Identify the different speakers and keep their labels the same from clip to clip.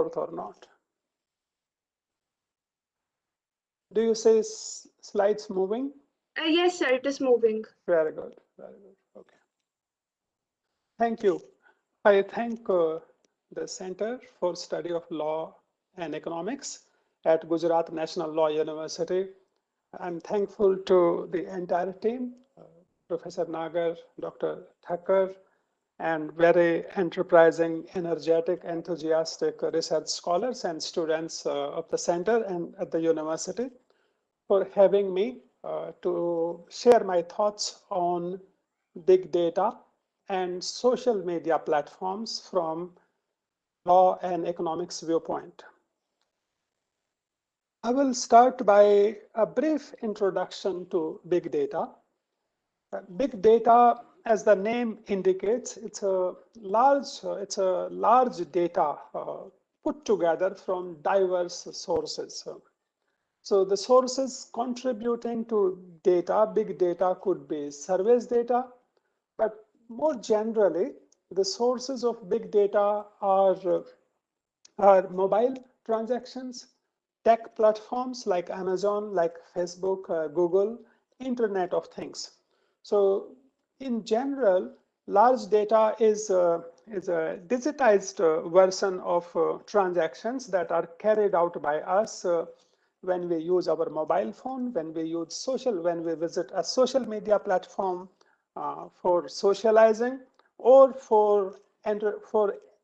Speaker 1: forth or not? Do you see slides moving?
Speaker 2: Yes, sir, it is moving.
Speaker 1: Very good, very good. Okay. Thank you. I thank the Center for Study of Law and Economics at Gujarat National Law University. I'm thankful to the entire team, Professor Nagar, Dr. Thakur, and very enterprising, energetic, enthusiastic research scholars and students of the center and at the university for having me to share my thoughts on big data and social media platforms from law and economics viewpoint. I will start by a brief introduction to big data. Big data, as the name indicates, it's a large data put together from diverse sources. So the sources contributing to data, big data could be surveys data, but more generally, the sources of big data are mobile transactions, tech platforms like Amazon, like Facebook, Google, Internet of Things. So in general, large data is a digitized version of transactions that are carried out by us when we use our mobile phone, when we visit a social media platform for socializing, or for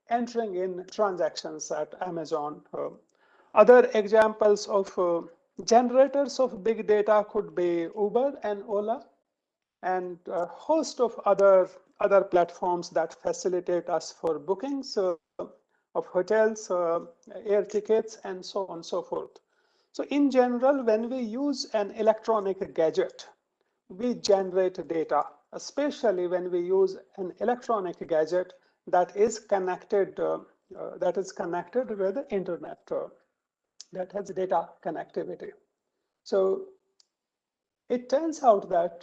Speaker 1: entering in transactions at Amazon. Other examples of generators of big data could be Uber and Ola, and a host of other platforms that facilitate us for bookings of hotels, air tickets, and so on and so forth. So in general, when we use an electronic gadget, we generate data, especially when we use an electronic gadget that is connected with the internet, that has data connectivity. So it turns out that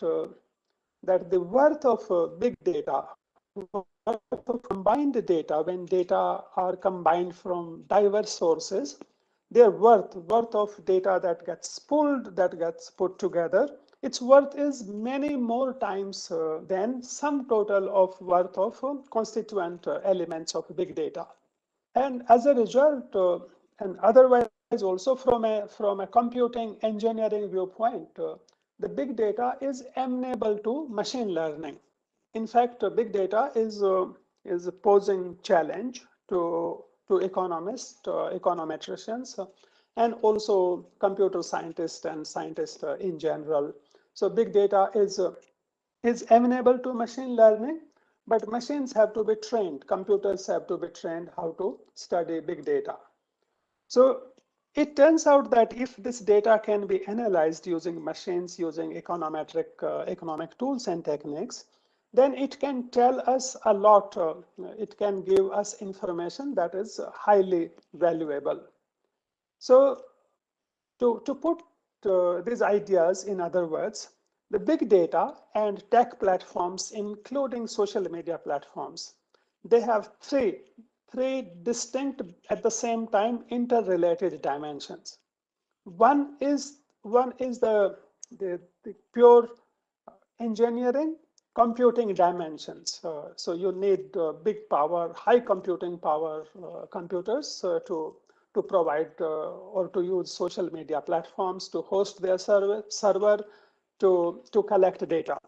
Speaker 1: the worth of big data, worth of combined data, when data are combined from diverse sources, their worth of data that gets pulled, that gets put together, its worth is many more times than sum total of worth of constituent elements of big data. And as a result, and otherwise also from a computing engineering viewpoint, the big data is amenable to machine learning. In fact, big data is posing challenge to economists, econometricians, and also computer scientists and scientists in general. So big data is amenable to machine learning, but machines have to be trained. Computers have to be trained how to study big data. So it turns out that if this data can be analyzed using machines, using economic tools and techniques, then it can tell us a lot. It can give us information that is highly valuable. So to put these ideas in other words, the big data and tech platforms, including social media platforms, they have three distinct, at the same time, interrelated dimensions. One is the pure engineering computing dimensions. So you need big power, high computing power computers to provide or to use social media platforms to host their server to collect data.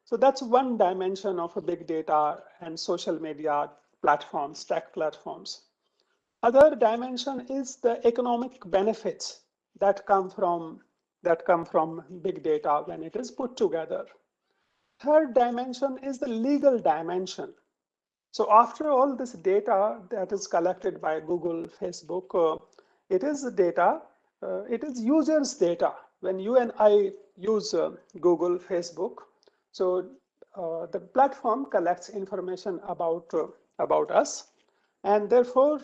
Speaker 1: So that's one dimension of a big data and social media platforms, tech platforms. Other dimension is the economic benefits that come from big data when it is put together. Third dimension is the legal dimension. So after all this data that is collected by Google, Facebook, it is data, it is users' data. When you and I use Google, Facebook, so the platform collects information about us, and therefore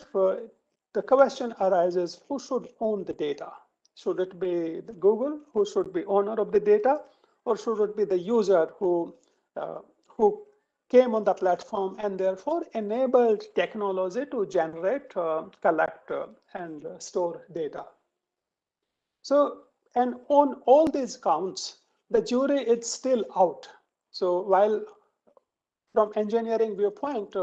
Speaker 1: the question arises: who should own the data? Should it be the Google who should be owner of the data, or should it be the user who came on the platform and therefore enabled technology to generate, collect, and store data. So, and on all these counts, the jury is still out. So while from engineering viewpoint,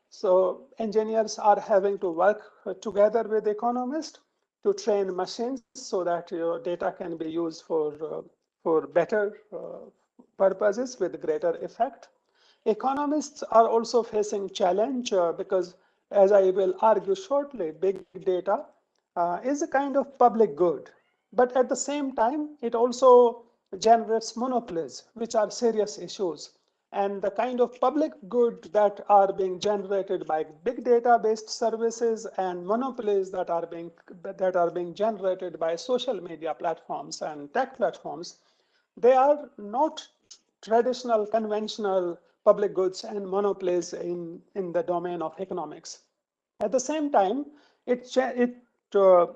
Speaker 1: so engineers are having to work together with economists to train machines so that your data can be used for better purposes with greater effect. Economists are also facing challenge because, as I will argue shortly, big data is a kind of public good. But at the same time, it also generates monopolies, which are serious issues. And the kind of public good that are being generated by big data-based services and monopolies that are being generated by social media platforms and tech platforms, they are not traditional, conventional public goods and monopolies in the domain of economics. At the same time, uh,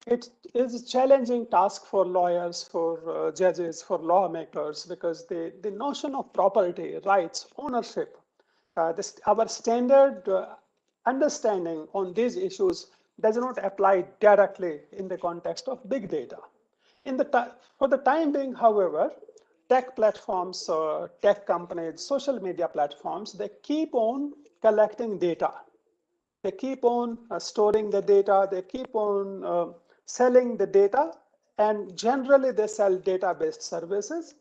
Speaker 1: it is a challenging task for lawyers, for judges, for lawmakers, because the notion of property, rights, ownership, our standard understanding on these issues does not apply directly in the context of big data. For the time being, however, tech platforms, tech companies, social media platforms, they keep on collecting data. They keep on storing the data, they keep on selling the data, and generally they sell data-based services.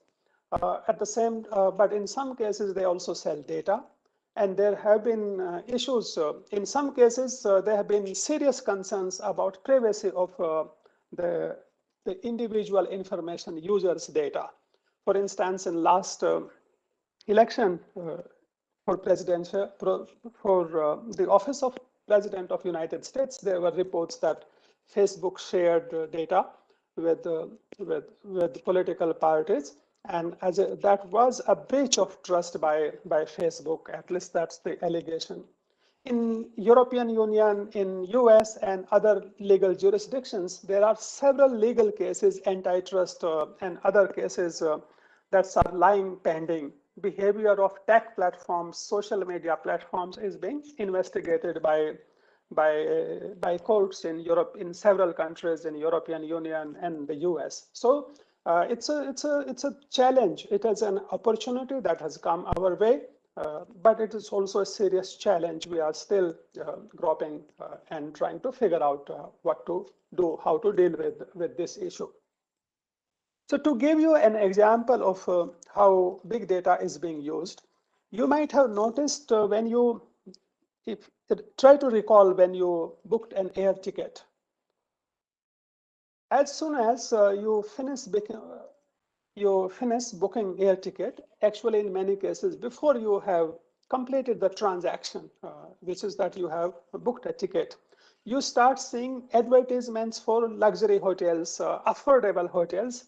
Speaker 1: But in some cases they also sell data. And there have been issues. In some cases, there have been serious concerns about privacy of the, the individual information users' data. For instance, in last election, for presidential for the office of president of United States, there were reports that Facebook shared data with political parties, and that was a breach of trust by Facebook. At least that's the allegation. In European Union, in US and other legal jurisdictions, there are several legal cases, antitrust and other cases that are lying pending. Behavior of tech platforms, social media platforms is being investigated by courts in Europe, in several countries in European Union and the US. So it's a challenge. It is an opportunity that has come our way, but it is also a serious challenge. We are still groping and trying to figure out what to do, how to deal with this issue. So to give you an example of how big data is being used, you might have noticed when you if try to recall when you booked an air ticket. As soon as you finish booking air ticket, actually in many cases before you have completed the transaction, which is that you have booked a ticket, you start seeing advertisements for luxury hotels, affordable hotels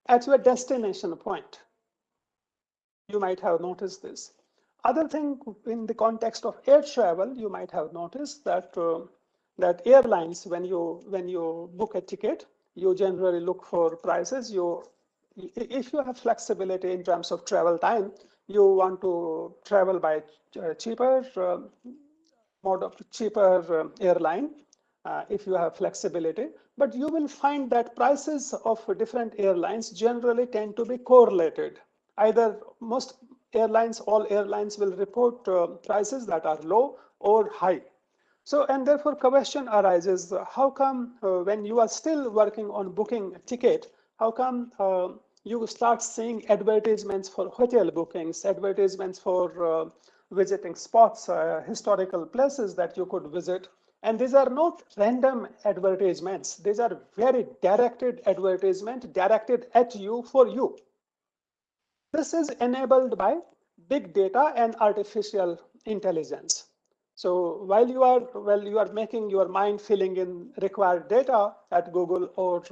Speaker 1: at your destination point. You might have noticed this. Other thing, in the context of air travel, you might have noticed that that airlines, when you book a ticket, you generally look for prices. If you have flexibility in terms of travel time, you want to travel by cheaper mode of cheaper airline if you have flexibility. But you will find that prices of different airlines generally tend to be correlated. Either all airlines will report prices that are low or high. So, and therefore question arises, how come when you are still working on booking a ticket, how come you start seeing advertisements for hotel bookings, advertisements for visiting spots, historical places that you could visit. And these are not random advertisements. These are very directed advertisements directed at you for you. This is enabled by big data and artificial intelligence. So while you are making your mind filling in required data at Google or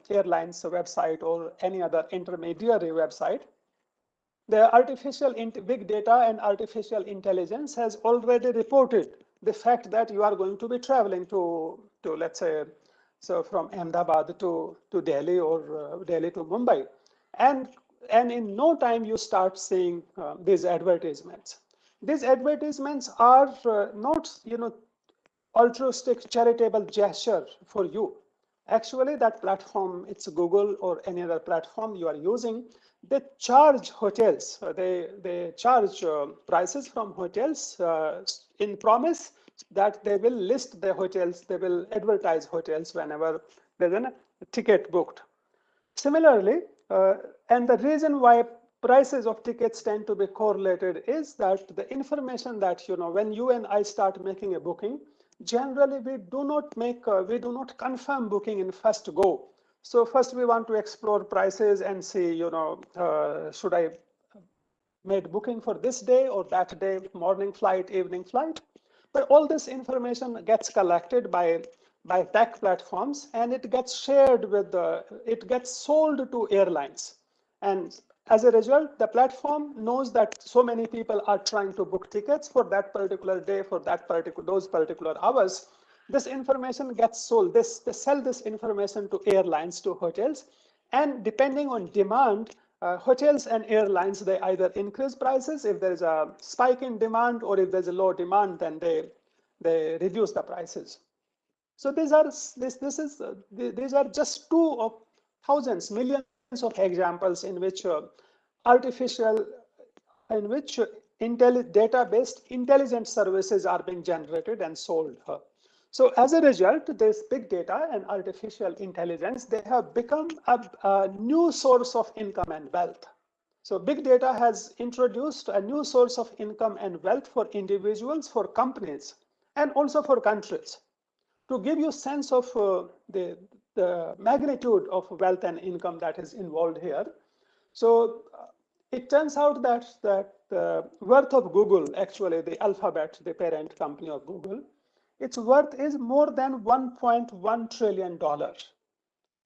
Speaker 1: airlines website or any other intermediary website, the big data and artificial intelligence has already reported the fact that you are going to be traveling to let's say, so from Ahmedabad to Delhi or Delhi to Mumbai. And and in no time you start seeing these advertisements. These advertisements are not, altruistic charitable gesture for you. Actually, that platform, it's Google or any other platform you are using, they charge hotels. They charge prices from hotels in promise that they will list the hotels, they will advertise hotels whenever there's a ticket booked. Similarly, and the reason why prices of tickets tend to be correlated is that the information that, when you and I start making a booking, generally we do not confirm booking in first go. So first we want to explore prices and see, should I made booking for this day or that day, morning flight, evening flight. But all this information gets collected by tech platforms, and it gets shared with it gets sold to airlines. And as a result, the platform knows that so many people are trying to book tickets for that particular day, for those particular hours. This information gets sold. They sell this information to airlines, to hotels, and depending on demand, hotels and airlines, they either increase prices if there is a spike in demand, or if there's a low demand, then they reduce the prices. So these are just two of thousands, millions of examples in which artificial, in which data-based intelligent services are being generated and sold. So as a result, this big data and artificial intelligence, they have become a new source of income and wealth. So big data has introduced a new source of income and wealth for individuals, for companies, and also for countries. To give you a sense of the magnitude of wealth and income that is involved here. So it turns out that the worth of Google, actually the Alphabet, the parent company of Google, its worth is more than $1.1 trillion.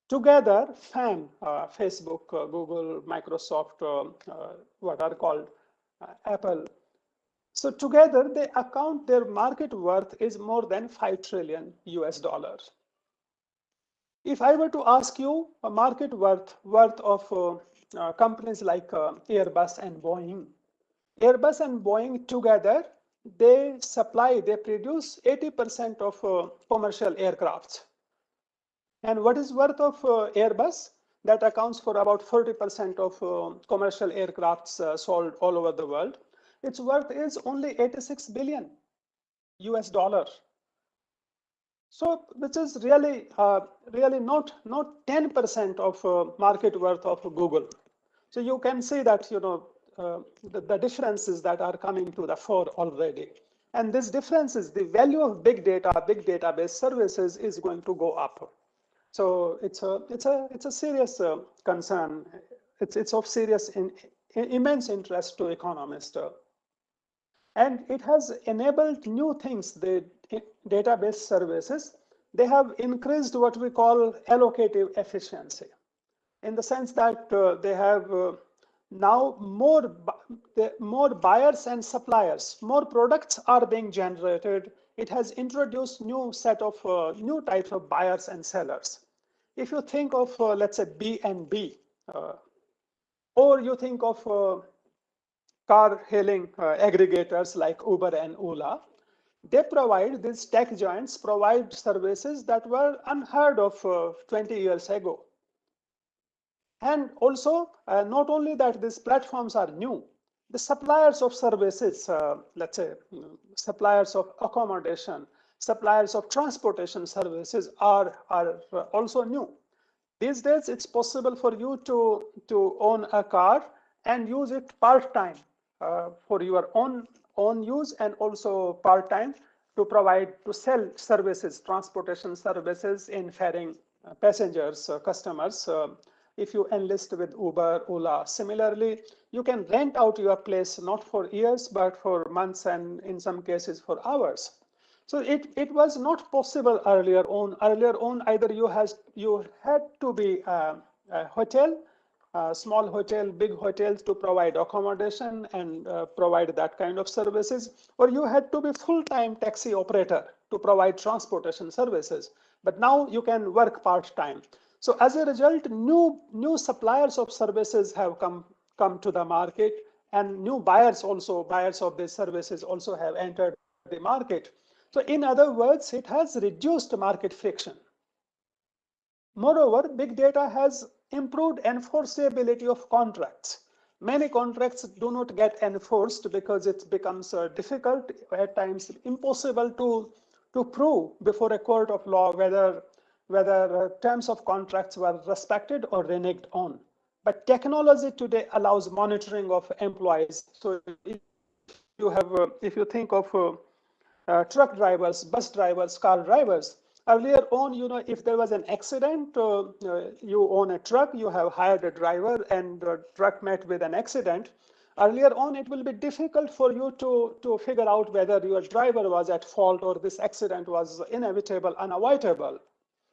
Speaker 1: Together, Facebook, Google, Microsoft, what are called Apple. So together they account, their market worth is more than 5 trillion US dollars. If I were to ask you a market worth of companies like Airbus and Boeing together, they produce 80% of commercial aircrafts. And what is worth of Airbus? That accounts for about 40% of commercial aircrafts sold all over the world. Its worth is only 86 billion US dollars. So, which is really, really not 10% of market worth of Google. So you can see that, the differences that are coming to the fore already. And this difference is the value of big data, big database services is going to go up. So it's a serious concern. It's of serious, immense interest to economists. And it has enabled new things. The database services, they have increased what we call allocative efficiency, in the sense that they have now more buyers and suppliers, more products are being generated. It has introduced new set of new types of buyers and sellers. If you think of, let's say, B&B, or you think of car hailing aggregators like Uber and Ola, these tech giants provide services that were unheard of 20 years ago. And also, not only that these platforms are new, the suppliers of services, let's say, suppliers of accommodation, suppliers of transportation services are also new. These days, it's possible for you to own a car and use it part-time for your own use, and also part-time to sell services, transportation services in ferrying passengers, customers. If you enlist with Uber, Ola. Similarly, you can rent out your place not for years, but for months, and in some cases for hours. So it was not possible earlier on. Earlier on, either you had to be a hotel, a small hotel, big hotels to provide accommodation and provide that kind of services, or you had to be full-time taxi operator to provide transportation services. But now you can work part-time. So as a result, new suppliers of services have come to the market, and new buyers of these services also have entered the market. So in other words, it has reduced market friction. Moreover, big data has improved enforceability of contracts. Many contracts do not get enforced because it becomes difficult, at times impossible to prove before a court of law whether terms of contracts were respected or reneged on. But technology today allows monitoring of employees. So if you think of truck drivers, bus drivers, car drivers. Earlier on, if there was an accident, you own a truck, you have hired a driver, and the truck met with an accident. Earlier on, it will be difficult for you to figure out whether your driver was at fault or this accident was inevitable, unavoidable.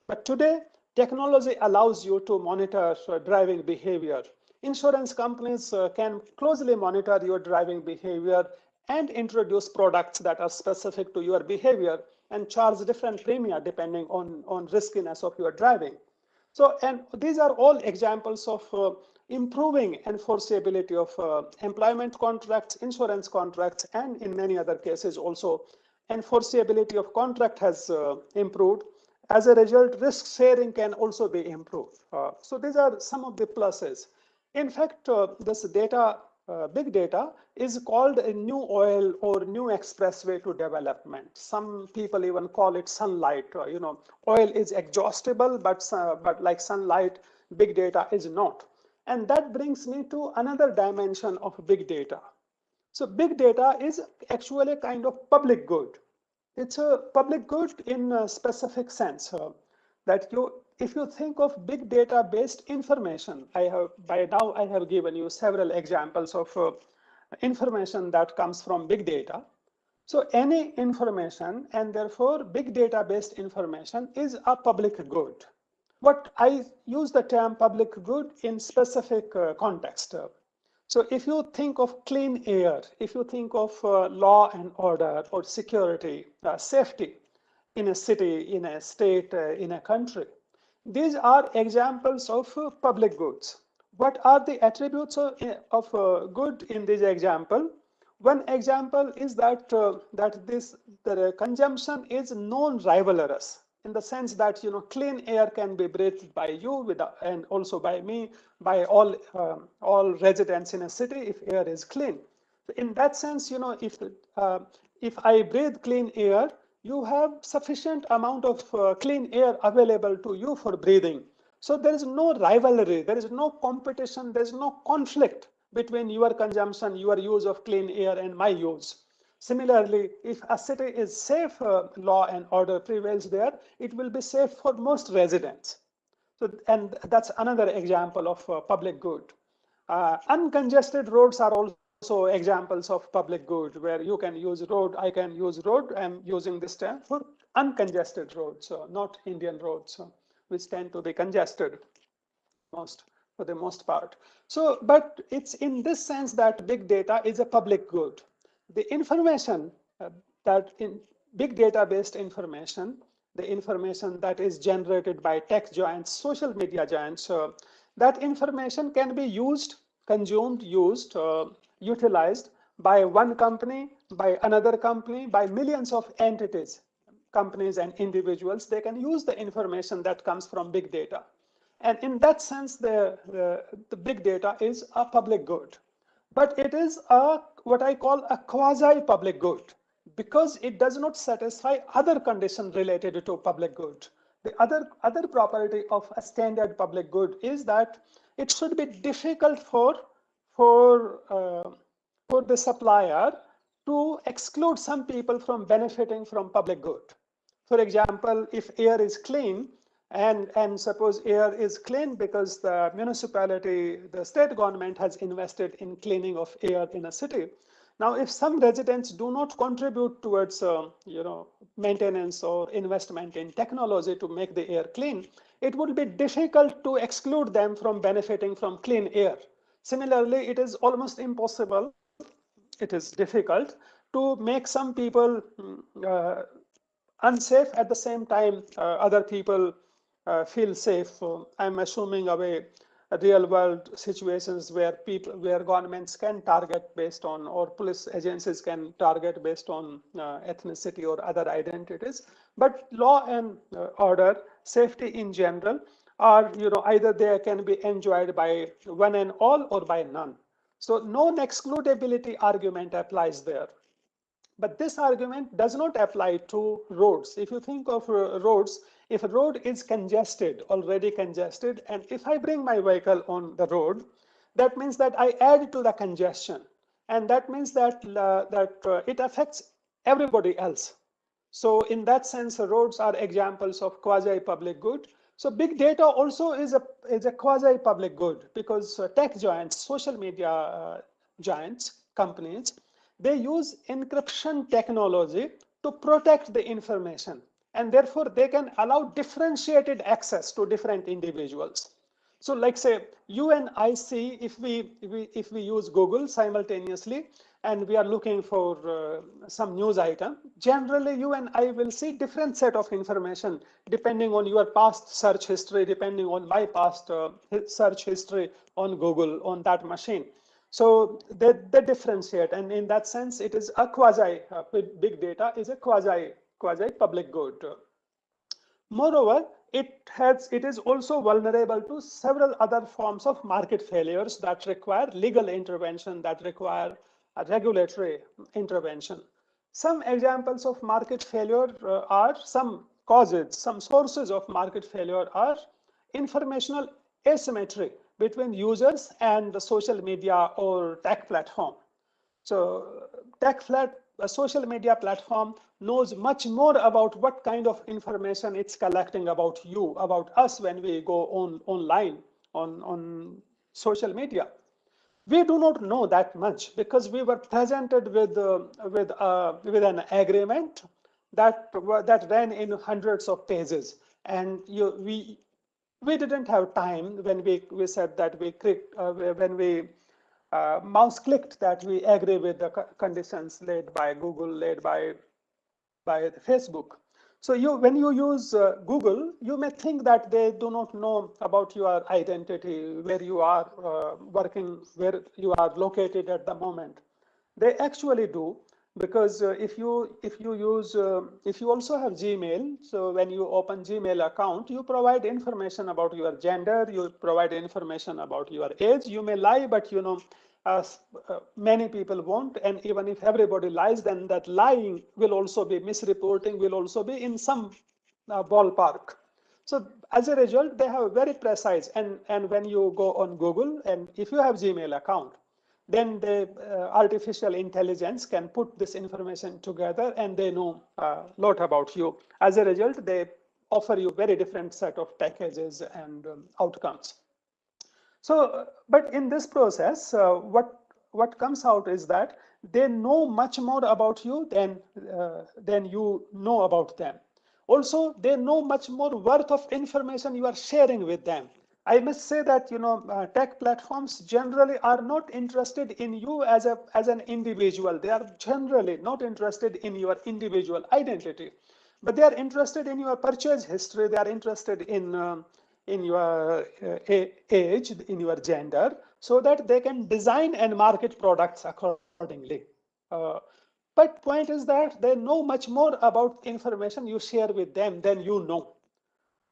Speaker 1: But today, technology allows you to monitor driving behavior. Insurance companies can closely monitor your driving behavior and introduce products that are specific to your behavior and charge different premium depending on riskiness of your driving. So, and these are all examples of improving enforceability of employment contracts, insurance contracts, and in many other cases also enforceability of contract has improved. As a result, risk sharing can also be improved. So these are some of the pluses. In fact, this data, big data, is called a new oil or new expressway to development. Some people even call it sunlight. Oil is exhaustible, but like sunlight, big data is not. And that brings me to another dimension of big data. So big data is actually a kind of public good. It's a public good in a specific sense that if you think of big data based information, by now I have given you several examples of information that comes from big data. So any information, and therefore big data based information, is a public good. What I use the term public good in specific context. So if you think of clean air, if you think of law and order or security, safety in a city, in a state, in a country, these are examples of public goods. What are the attributes of good in this example? One example is that the consumption is non-rivalrous, in the sense that clean air can be breathed by you and also by me, by all residents in a city if air is clean. In that sense, if I breathe clean air, you have sufficient amount of clean air available to you for breathing. So there is no rivalry, there is no competition, there is no conflict between your consumption, your use of clean air and my use. Similarly, if a city is safe, law and order prevails there, it will be safe for most residents. So, and that's another example of public good. Uncongested roads are also examples of public good, where you can use road, I can use road. I'm using this term for uncongested roads, not Indian roads, which tend to be congested most for the most part. So, but it's in this sense that big data is a public good. The information that in big data based information, the information that is generated by tech giants, social media giants, that information can be used, consumed, used, utilized by one company, by another company, by millions of entities, companies and individuals. They can use the information that comes from big data. And in that sense, the big data is a public good. But it is what I call a quasi-public good, because it does not satisfy other conditions related to public good. The other property of a standard public good is that it should be difficult for, uh, for the supplier to exclude some people from benefiting from public good. For example, if air is clean, and suppose air is clean because the municipality, the state government has invested in cleaning of air in a city. Now, if some residents do not contribute towards maintenance or investment in technology to make the air clean, it would be difficult to exclude them from benefiting from clean air. Similarly, it is almost impossible, it is difficult to make some people unsafe, at the same time other people feel safe. I'm assuming away real world situations where where governments can target based on, or police agencies can target based on ethnicity or other identities. But law and order, safety in general, are, either they can be enjoyed by one and all or by none. So non-excludability argument applies there. But this argument does not apply to roads. If you think of roads, if a road is congested, already congested, and if I bring my vehicle on the road, that means that I add to the congestion. And that means that, it affects everybody else. So in that sense, roads are examples of quasi-public good. So big data also is a quasi-public good, because tech giants, social media giants, companies, they use encryption technology to protect the information, and therefore they can allow differentiated access to different individuals. So like say you and I see, if we use Google simultaneously and we are looking for some news item, generally you and I will see different set of information depending on your past search history, depending on my past search history on Google on that machine. So they differentiate, and in that sense, it is a quasi big data is a quasi public good. Moreover, it is also vulnerable to several other forms of market failures that require legal intervention, that require a regulatory intervention. Some examples of market failure are, some causes, some sources of market failure are informational asymmetry between users and the social media or tech platform. So a social media platform knows much more about what kind of information it's collecting about you, about us when we go online on social media. We do not know that much because we were presented with an agreement that ran in hundreds of pages, and we didn't have time when we said that we clicked when we mouse clicked that we agree with the conditions laid by Google, laid by Facebook. So when you use Google, you may think that they do not know about your identity, where you are working, where you are located at the moment. They actually do, because if you also have Gmail, so when you open Gmail account, you provide information about your gender, you provide information about your age. You may lie, but many people won't, and even if everybody lies, then that lying will also be misreporting, will also be in some ballpark. So as a result, they have very precise, and when you go on Google, and if you have Gmail account, then the artificial intelligence can put this information together, and they know a lot about you. As a result, they offer you very different set of packages and outcomes. So, but in this process, what comes out is that they know much more about you than you know about them. Also, they know much more worth of information you are sharing with them. I must say that tech platforms generally are not interested in you as an individual. They are generally not interested in your individual identity, but they are interested in your purchase history. They are interested in your age, in your gender, so that they can design and market products accordingly. Uh, but point is that they know much more about information you share with them than you know.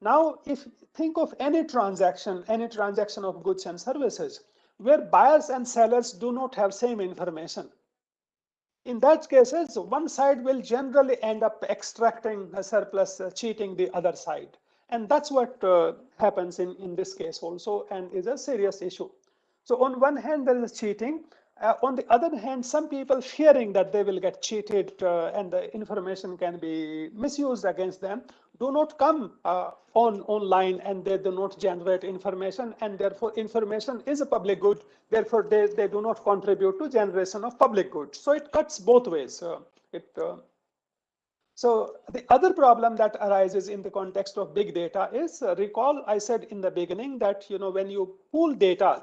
Speaker 1: Now, if think of any transaction of goods and services, where buyers and sellers do not have same information. In that cases, one side will generally end up extracting a surplus, cheating the other side. And that's what happens in this case also, and is a serious issue. So on one hand, there is cheating. On the other hand, some people fearing that they will get cheated and the information can be misused against them, do not come online, and they do not generate information, and therefore information is a public good. Therefore, they do not contribute to generation of public goods. So it cuts both ways. So the other problem that arises in the context of big data is, recall I said in the beginning that when you pool data,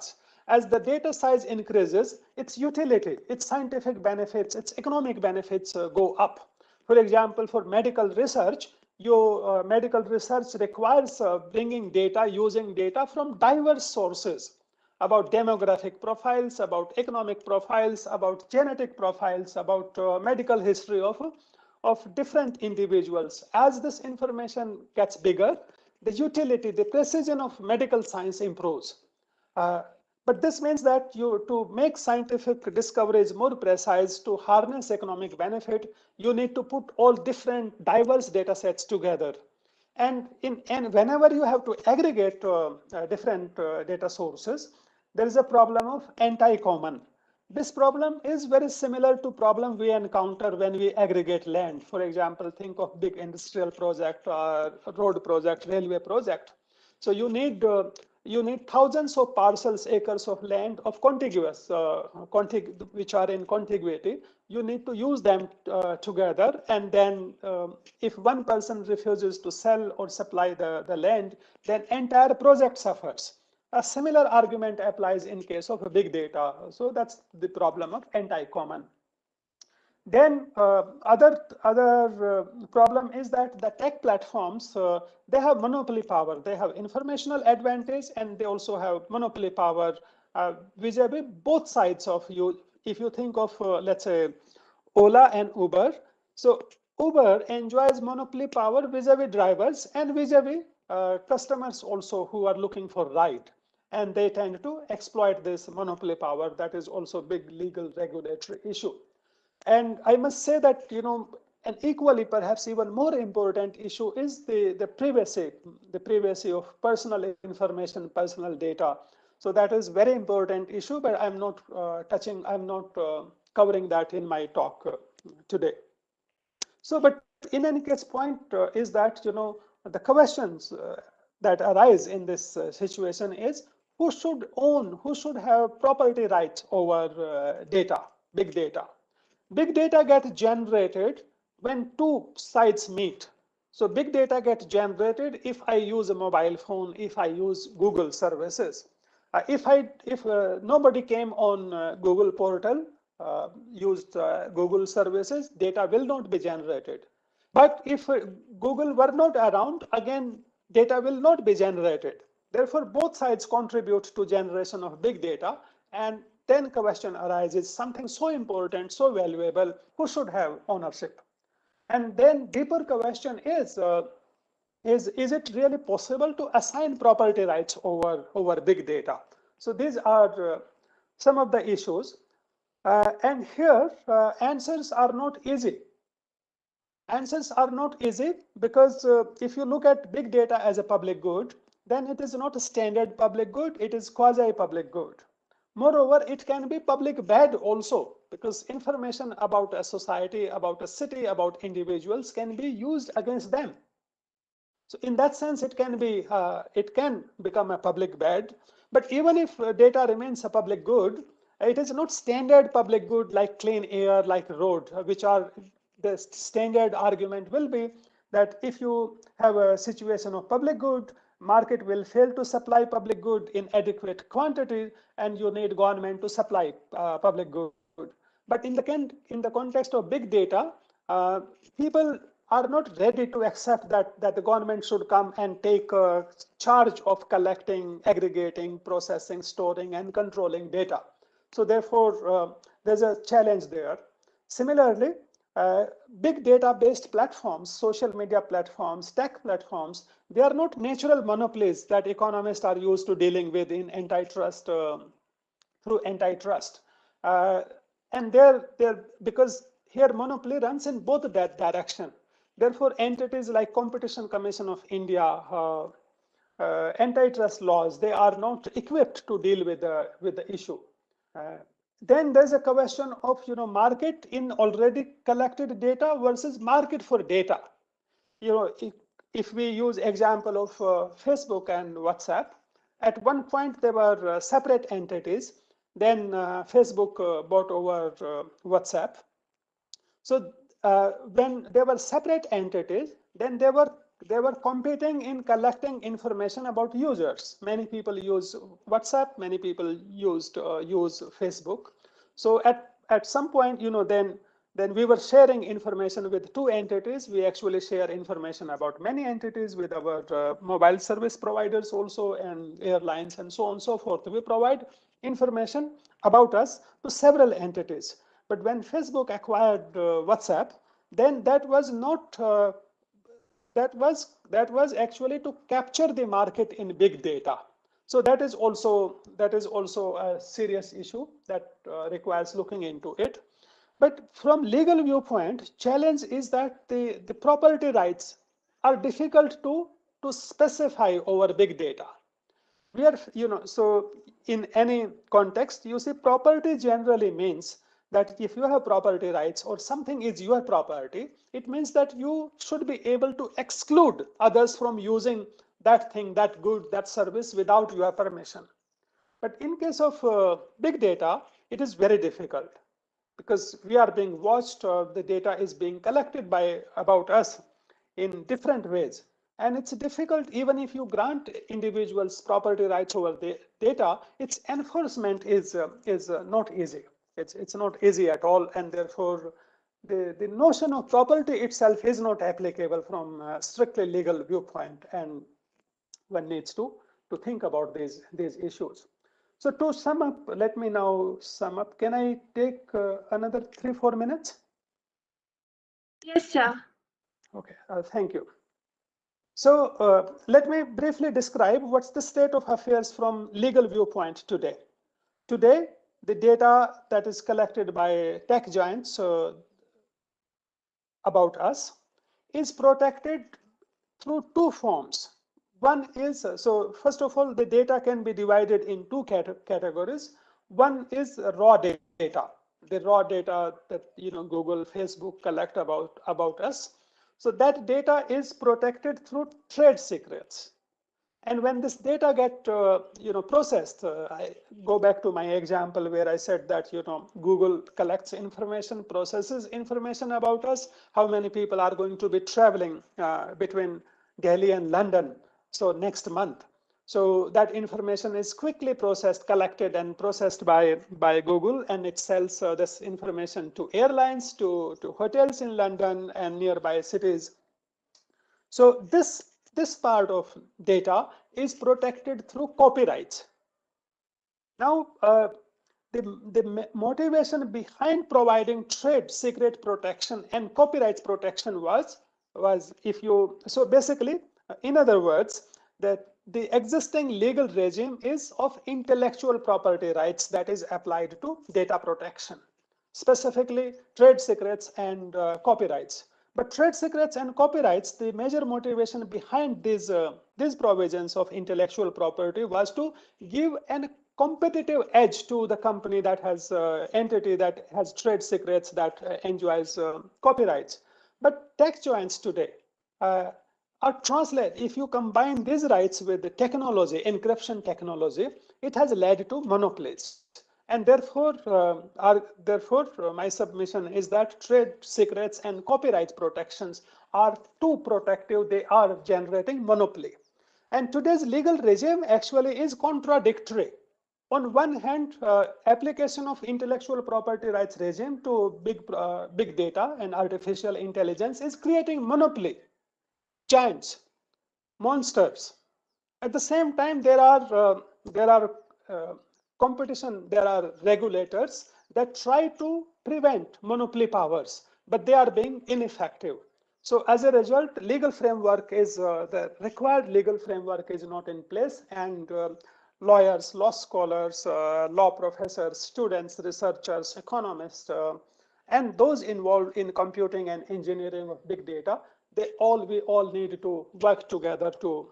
Speaker 1: as the data size increases, its utility, its scientific benefits, its economic benefits go up. For example, for medical research, your medical research requires bringing data, using data from diverse sources about demographic profiles, about economic profiles, about genetic profiles, about medical history of different individuals. As this information gets bigger, the utility, the precision of medical science improves. Uh, but this means that to make scientific discoveries more precise, to harness economic benefit, you need to put all different diverse data sets together. And whenever you have to aggregate different data sources, there is a problem of anti-common. This problem is very similar to problem we encounter when we aggregate land. For example, think of big industrial project, road project, railway project. So you need thousands of parcels, acres of land of contiguous, which are in contiguity. You need to use them together, and then if one person refuses to sell or supply the land, then entire project suffers. A similar argument applies in case of big data. So that's the problem of anti-common. Then other problem is that the tech platforms, they have monopoly power. They have informational advantage, and they also have monopoly power vis-a-vis both sides of you. If you think of let's say Ola and Uber, so Uber enjoys monopoly power vis-a-vis drivers and vis-a-vis customers also who are looking for ride, and they tend to exploit this monopoly power. That is also a big legal regulatory issue. And I must say that, an equally, perhaps even more important issue is the privacy of personal information, personal data. So that is very important issue, but I'm not covering that in my talk today. So, but in any case, point is that, the questions that arise in this situation is who should have property rights over data, big data. Big data gets generated when two sides meet. So big data gets generated if I use a mobile phone, if I use Google services. If nobody came on Google portal, used Google services, data will not be generated. But if Google were not around, again, data will not be generated. Therefore, both sides contribute to generation of big data, and then question arises, something so important, so valuable, who should have ownership? And then deeper question is it really possible to assign property rights over big data? So these are some of the issues. And here, answers are not easy. Answers are not easy because if you look at big data as a public good, then it is not a standard public good, it is quasi-public good. Moreover, it can be public bad also, because information about a society, about a city, about individuals can be used against them. So in that sense, it can become a public bad. But even if data remains a public good, it is not standard public good like clean air, like road, which are the standard argument will be that if you have a situation of public good, market will fail to supply public good in adequate quantity, and you need government to supply public good. But in the context of big data, people are not ready to accept that the government should come and take charge of collecting, aggregating, processing, storing, and controlling data. So therefore, there's a challenge there. Similarly, big data-based platforms, social media platforms, tech platforms, they are not natural monopolies that economists are used to dealing with in antitrust, through antitrust. Uh, and they're because here monopoly runs in both that direction. Therefore, entities like Competition Commission of India, antitrust laws, they are not equipped to deal with the issue. Uh, then there's a question of market in already collected data versus market for data. If we use example of Facebook and WhatsApp, at one point they were separate entities. Then Facebook bought over WhatsApp. So when they were separate entities, then they were competing in collecting information about users. Many people use WhatsApp, many people use Facebook. So at some point, then then we were sharing information with two entities. We actually share information about many entities with our mobile service providers also, and airlines and so on and so forth. We provide information about us to several entities. But when Facebook acquired WhatsApp, then that was not that was actually to capture the market in big data. So that is also a serious issue that requires looking into it. But from legal viewpoint, challenge is that the property rights are difficult to specify over big data. We are, so in any context, you see property generally means that if you have property rights or something is your property, it means that you should be able to exclude others from using that thing, that good, that service without your permission. But in case of big data, it is very difficult because we are being watched, the data is being collected by about us in different ways. And it's difficult, even if you grant individuals property rights over the data, its enforcement is not easy. It's not easy at all, and therefore the notion of property itself is not applicable from a strictly legal viewpoint, and one needs to think about these issues. So to sum up, let me now sum up. Can I take another 3-4 minutes?
Speaker 2: Yes, sir.
Speaker 1: Okay, thank you. So let me briefly describe what's the state of affairs from legal viewpoint today. Today, the data that is collected by tech giants about us is protected through two forms. One is, so first of all, the data can be divided in two categories. One is raw data, the raw data that Google, Facebook collect about us. So that data is protected through trade secrets. And when this data get processed, I go back to my example where I said that Google collects information, processes information about us, how many people are going to be traveling between Delhi and London, so next month. So that information is quickly processed, collected, and processed by Google, and it sells this information to airlines, to hotels in London and nearby cities. So this part of data is protected through copyrights. Now, the motivation behind providing trade secret protection and copyrights protection was if you, so basically, in other words, that the existing legal regime is of intellectual property rights that is applied to data protection, specifically trade secrets and copyrights. But trade secrets and copyrights, the major motivation behind these provisions of intellectual property was to give an competitive edge to the company that has entity that has trade secrets that enjoys copyrights. But tech giants today are translate. If you combine these rights with the technology, encryption technology, it has led to monopolies. And therefore, my submission is that trade secrets and copyright protections are too protective. They are generating monopoly. And today's legal regime actually is contradictory. On one hand, application of intellectual property rights regime to big data and artificial intelligence is creating monopoly, giants, monsters. At the same time, there are competition, there are regulators that try to prevent monopoly powers, but they are being ineffective. So as a result, legal framework is the required legal framework is not in place, and lawyers, law scholars, law professors, students, researchers, economists, and those involved in computing and engineering of big data, we all need to work together to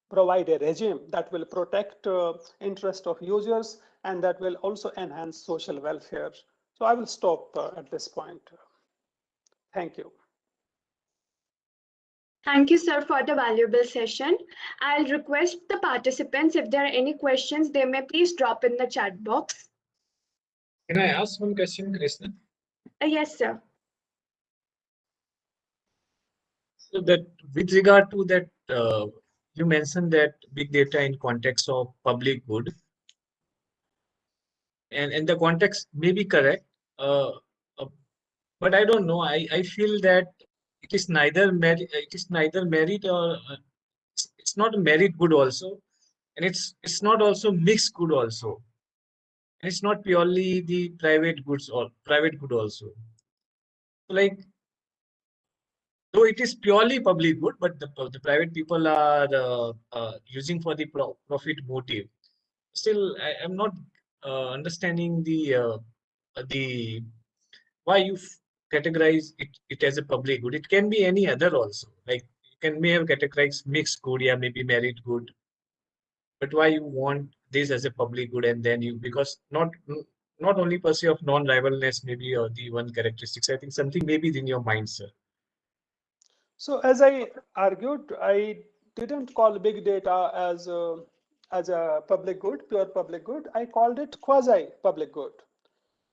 Speaker 1: provide a regime that will protect interest of users and that will also enhance social welfare. So I will stop at this point. Thank you.
Speaker 2: Thank you, sir, for the valuable session. I'll request the participants, if there are any questions, they may please drop in the chat box.
Speaker 3: Can I ask one question, Krishna?
Speaker 2: Yes, sir.
Speaker 3: So that with regard to that, you mentioned that big data in context of public good, and the context may be correct. But I don't know. I feel that it is neither merit. It is neither merit or it's not merit good also, and it's not also mixed good also, and it's not purely the private goods or private good also. So like though it is purely public good, but the private people are using for the profit motive. Still, I am not understanding the why you categorize it as a public good. It can be any other also. Like you can may have categorized mixed good, yeah, maybe merit good, but why you want this as a public good and then you because not only pursue of non-rivalness maybe or the one characteristics. I think something maybe in your mind, sir.
Speaker 1: So as I argued, I didn't call big data as a public good, pure public good. I called it quasi public good.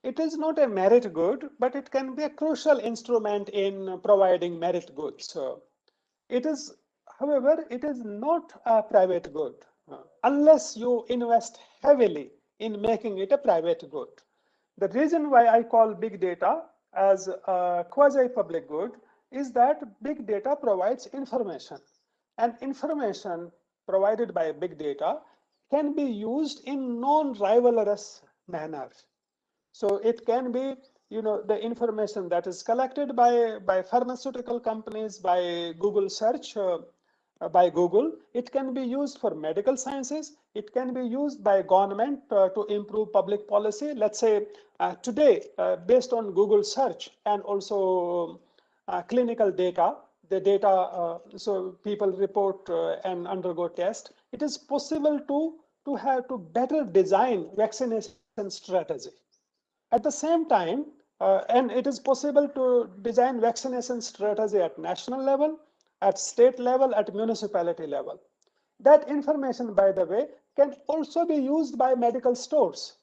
Speaker 1: It is not a merit good, but it can be a crucial instrument in providing merit goods. It is, however, it is not a private good unless you invest heavily in making it a private good. The reason why I call big data as a quasi-public good is that big data provides information, and information provided by big data can be used in non-rivalrous manner. So it can be, the information that is collected by pharmaceutical companies, by Google search, by Google. It can be used for medical sciences. It can be used by government to improve public policy. Let's say today, based on Google search and also clinical data, the data, so people report and undergo test. It is possible to have to better design vaccination strategy. At the same time, and it is possible to design vaccination strategy at national level, at state level, at municipality level. That information, by the way, can also be used by medical stores.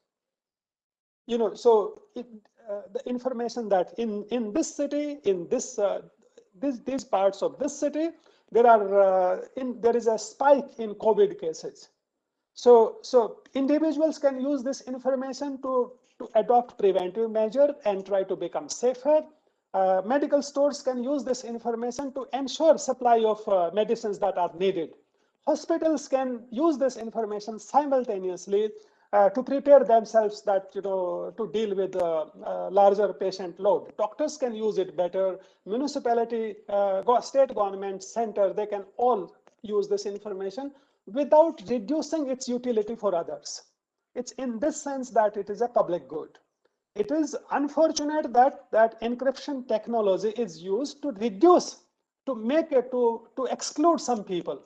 Speaker 1: So the information that in this city, in these parts of this city, there is a spike in COVID cases. So individuals can use this information to adopt preventive measure and try to become safer. Medical stores can use this information to ensure supply of medicines that are needed. Hospitals can use this information simultaneously to prepare themselves to deal with larger patient load. Doctors can use it better. Municipality, state government, center, they can all use this information without reducing its utility for others. It's in this sense that it is a public good. It is unfortunate that encryption technology is used to reduce, to make it, to exclude some people.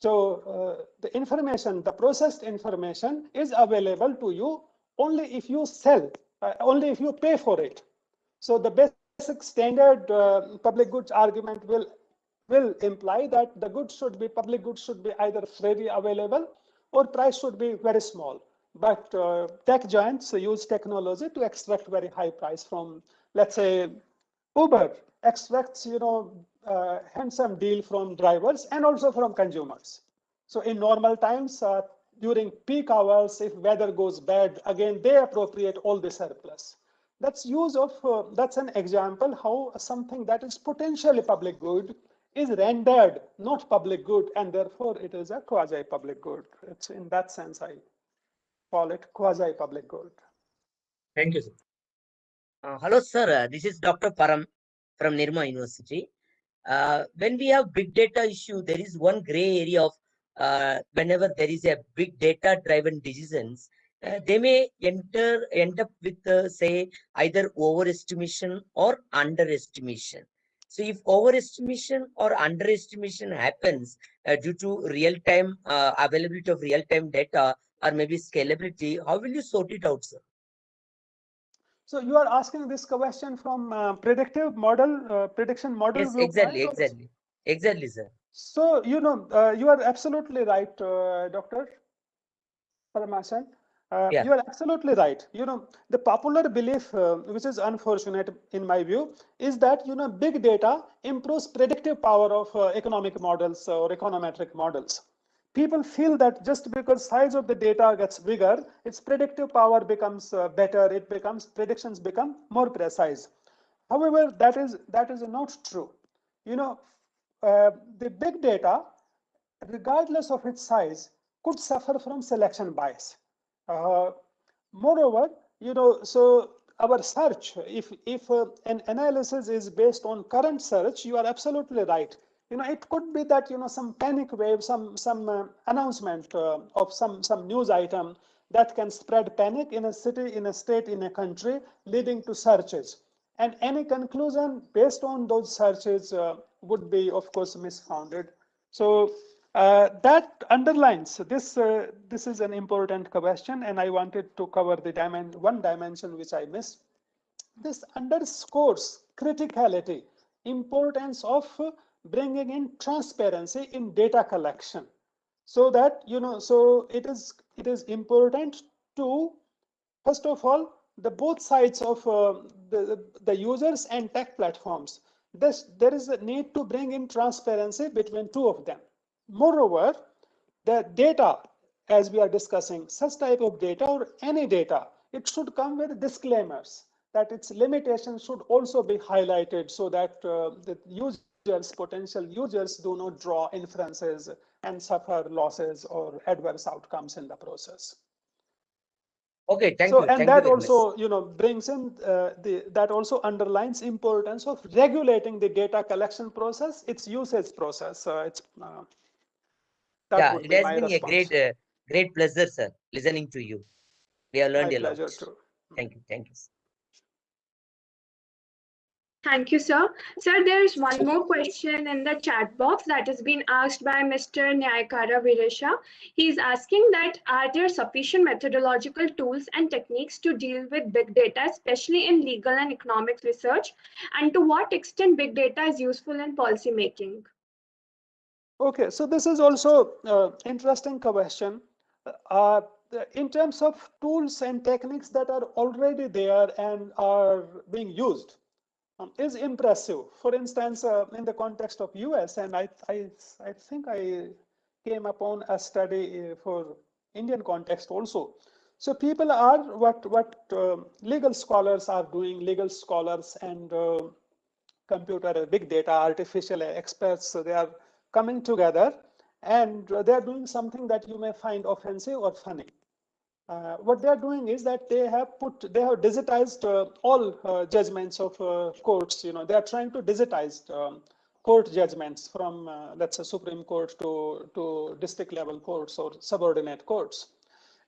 Speaker 1: So the information, the processed information is available to you only if you sell, only if you pay for it. So the basic standard public goods argument will imply that the goods should be, public goods should be either freely available or price should be very small. But tech giants use technology to extract very high price from, let's say, Uber extracts, handsome deal from drivers and also from consumers. So in normal times, during peak hours, if weather goes bad, again, they appropriate all the surplus. That's an example how something that is potentially public good is rendered not public good, and therefore it is a quasi-public good. It's in that sense I call it quasi-public good.
Speaker 3: Thank you, sir.
Speaker 4: Hello, sir. This is Dr. Param from Nirma University. When we have big data issue, there is one gray area of whenever there is a big data driven decisions, they may end up with say either overestimation or underestimation. So if overestimation or underestimation happens due to real time availability of real time data or maybe scalability, how will you sort it out, sir?
Speaker 1: So you are asking this question from predictive model, prediction model
Speaker 4: Yes,
Speaker 1: viewpoint?
Speaker 4: exactly, sir.
Speaker 1: So, you are absolutely right, Dr. Paramasan.
Speaker 4: Yeah.
Speaker 1: You are absolutely right. The popular belief, which is unfortunate in my view, is that, big data improves predictive power of economic models or econometric models. People feel that just because size of the data gets bigger, its predictive power becomes better, predictions become more precise. However, that is not true. The big data, regardless of its size, could suffer from selection bias. Moreover, so our search, if an analysis is based on current search, you are absolutely right. It could be that some panic wave, some announcement of some news item that can spread panic in a city, in a state, in a country, leading to searches. And any conclusion based on those searches would be, of course, misfounded. So that underlines this. This is an important question, and I wanted to cover the one dimension which I missed. This underscores criticality, importance of bringing in transparency in data collection, so that so it is important to, first of all, the both sides of the users and tech platforms. There is a need to bring in transparency between two of them. Moreover, the data, as we are discussing, such type of data or any data, it should come with disclaimers that its limitations should also be highlighted, so that the users, potential users, do not draw inferences and suffer losses or adverse outcomes in the process.
Speaker 4: Okay, thank
Speaker 1: So,
Speaker 4: you.
Speaker 1: and
Speaker 4: Thank you
Speaker 1: that
Speaker 4: very much.
Speaker 1: also, brings in that also underlines importance of regulating the data collection process, its usage process. That
Speaker 4: Yeah,
Speaker 1: would
Speaker 4: it
Speaker 1: be
Speaker 4: has
Speaker 1: my
Speaker 4: been a
Speaker 1: response.
Speaker 4: great pleasure, sir, listening to you. We have
Speaker 1: My
Speaker 4: learned a lot.
Speaker 1: pleasure too.
Speaker 4: Thank you. Thank you.
Speaker 2: Thank you, sir. Sir, there's one more question in the chat box that has been asked by Mr. Nyayakara Viresha. He's asking that, are there sufficient methodological tools and techniques to deal with big data, especially in legal and economics research? And to what extent big data is useful in policy making?
Speaker 1: Okay, so this is also interesting question. Uh, in terms of tools and techniques that are already there and are being used, is impressive. For instance, in the context of US, and I think I came upon a study for Indian context also. So people are what legal scholars are doing, legal scholars and computer, big data, artificial experts, so they are coming together and they are doing something that you may find offensive or funny. What they are doing is that they have digitized all judgments of courts. They are trying to digitize court judgments from, let's say, Supreme Court to district level courts or subordinate courts.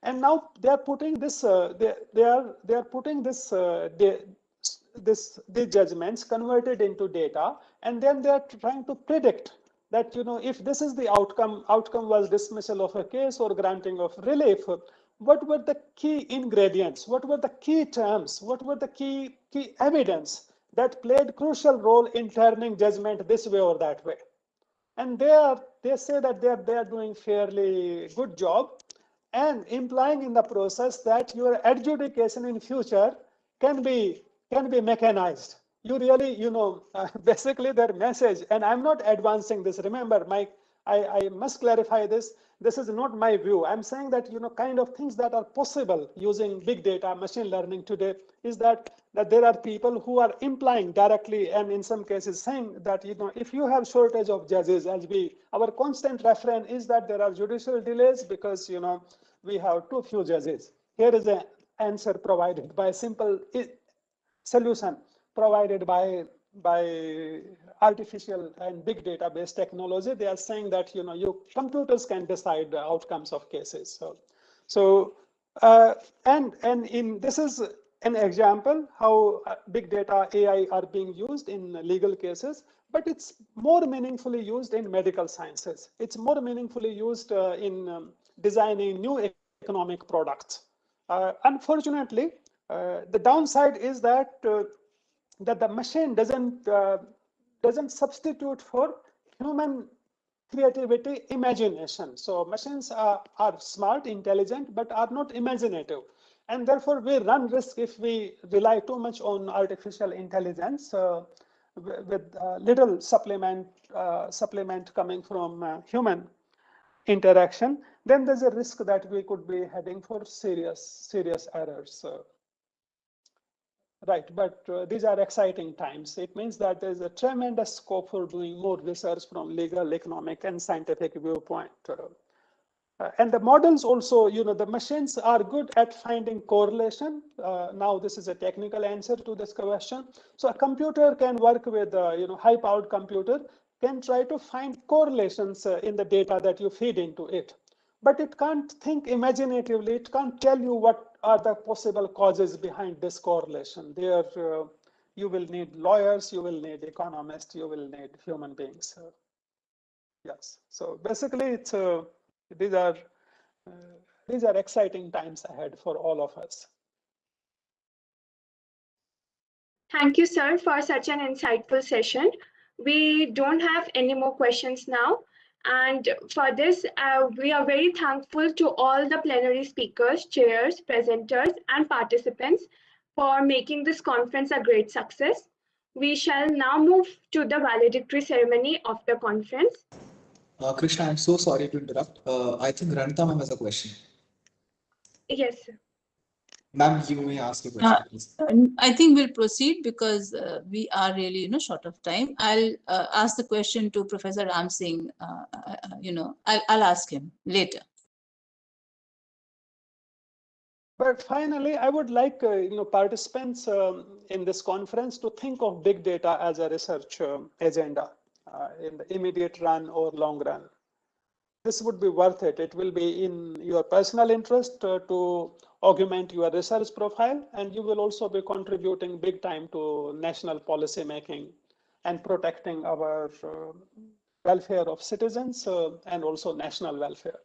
Speaker 1: And now they are putting this. They are putting this. These judgments converted into data, and then they are trying to predict that if this is the outcome was dismissal of a case or granting of relief, what were the key ingredients, what were the key terms, what were the key evidence that played crucial role in turning judgment this way or that way. And they say that they are doing fairly good job, and implying in the process that your adjudication in future can be mechanized. You really, basically their message, and I'm not advancing this. Remember, Mike, I must clarify this. This is not my view. I'm saying that, kind of things that are possible using big data, machine learning today, is that there are people who are implying directly, and in some cases saying that, if you have shortage of judges, our constant reference is that there are judicial delays because, we have too few judges. Here is an answer provided by simple solution provided by artificial and big database technology. They are saying that computers can decide the outcomes of cases. And in this is an example how big data AI are being used in legal cases, but it's more meaningfully used in medical sciences. It's more meaningfully used in designing new economic products. Unfortunately, the downside is that the machine doesn't substitute for human creativity, imagination. So machines are smart, intelligent, but are not imaginative. And therefore, we run risk if we rely too much on artificial intelligence with little supplement coming from human interaction. Then there's a risk that we could be heading for serious errors. Right, but these are exciting times. It means that there's a tremendous scope for doing more research from legal, economic, and scientific viewpoint. And the models also, the machines are good at finding correlation. Now, this is a technical answer to this question. So a computer can work with, high-powered computer can try to find correlations in the data that you feed into it. But it can't think imaginatively. It can't tell you what are the possible causes behind this correlation. There, you will need lawyers, you will need economists, you will need human beings. Yes. So basically, it's these are uh, these are exciting times ahead for all of us.
Speaker 2: Thank you, sir, for such an insightful session. We don't have any more questions now. And for this, we are very thankful to all the plenary speakers, chairs, presenters, and participants for making this conference a great success. We shall now move to the valedictory ceremony of the conference.
Speaker 5: Krishna, I'm so sorry to interrupt. I think Ranita ma'am has a question.
Speaker 2: Yes, sir.
Speaker 5: Ma'am, you may ask your question, please.
Speaker 6: I think we'll proceed because we are really, short of time. I'll ask the question to Professor Ram Singh. I'll ask him later.
Speaker 1: But finally, I would like participants in this conference to think of big data as a research agenda in the immediate run or long run. This would be worth it. It will be in your personal interest to augment your research profile, and you will also be contributing big time to national policy making and protecting our welfare of citizens and also national welfare.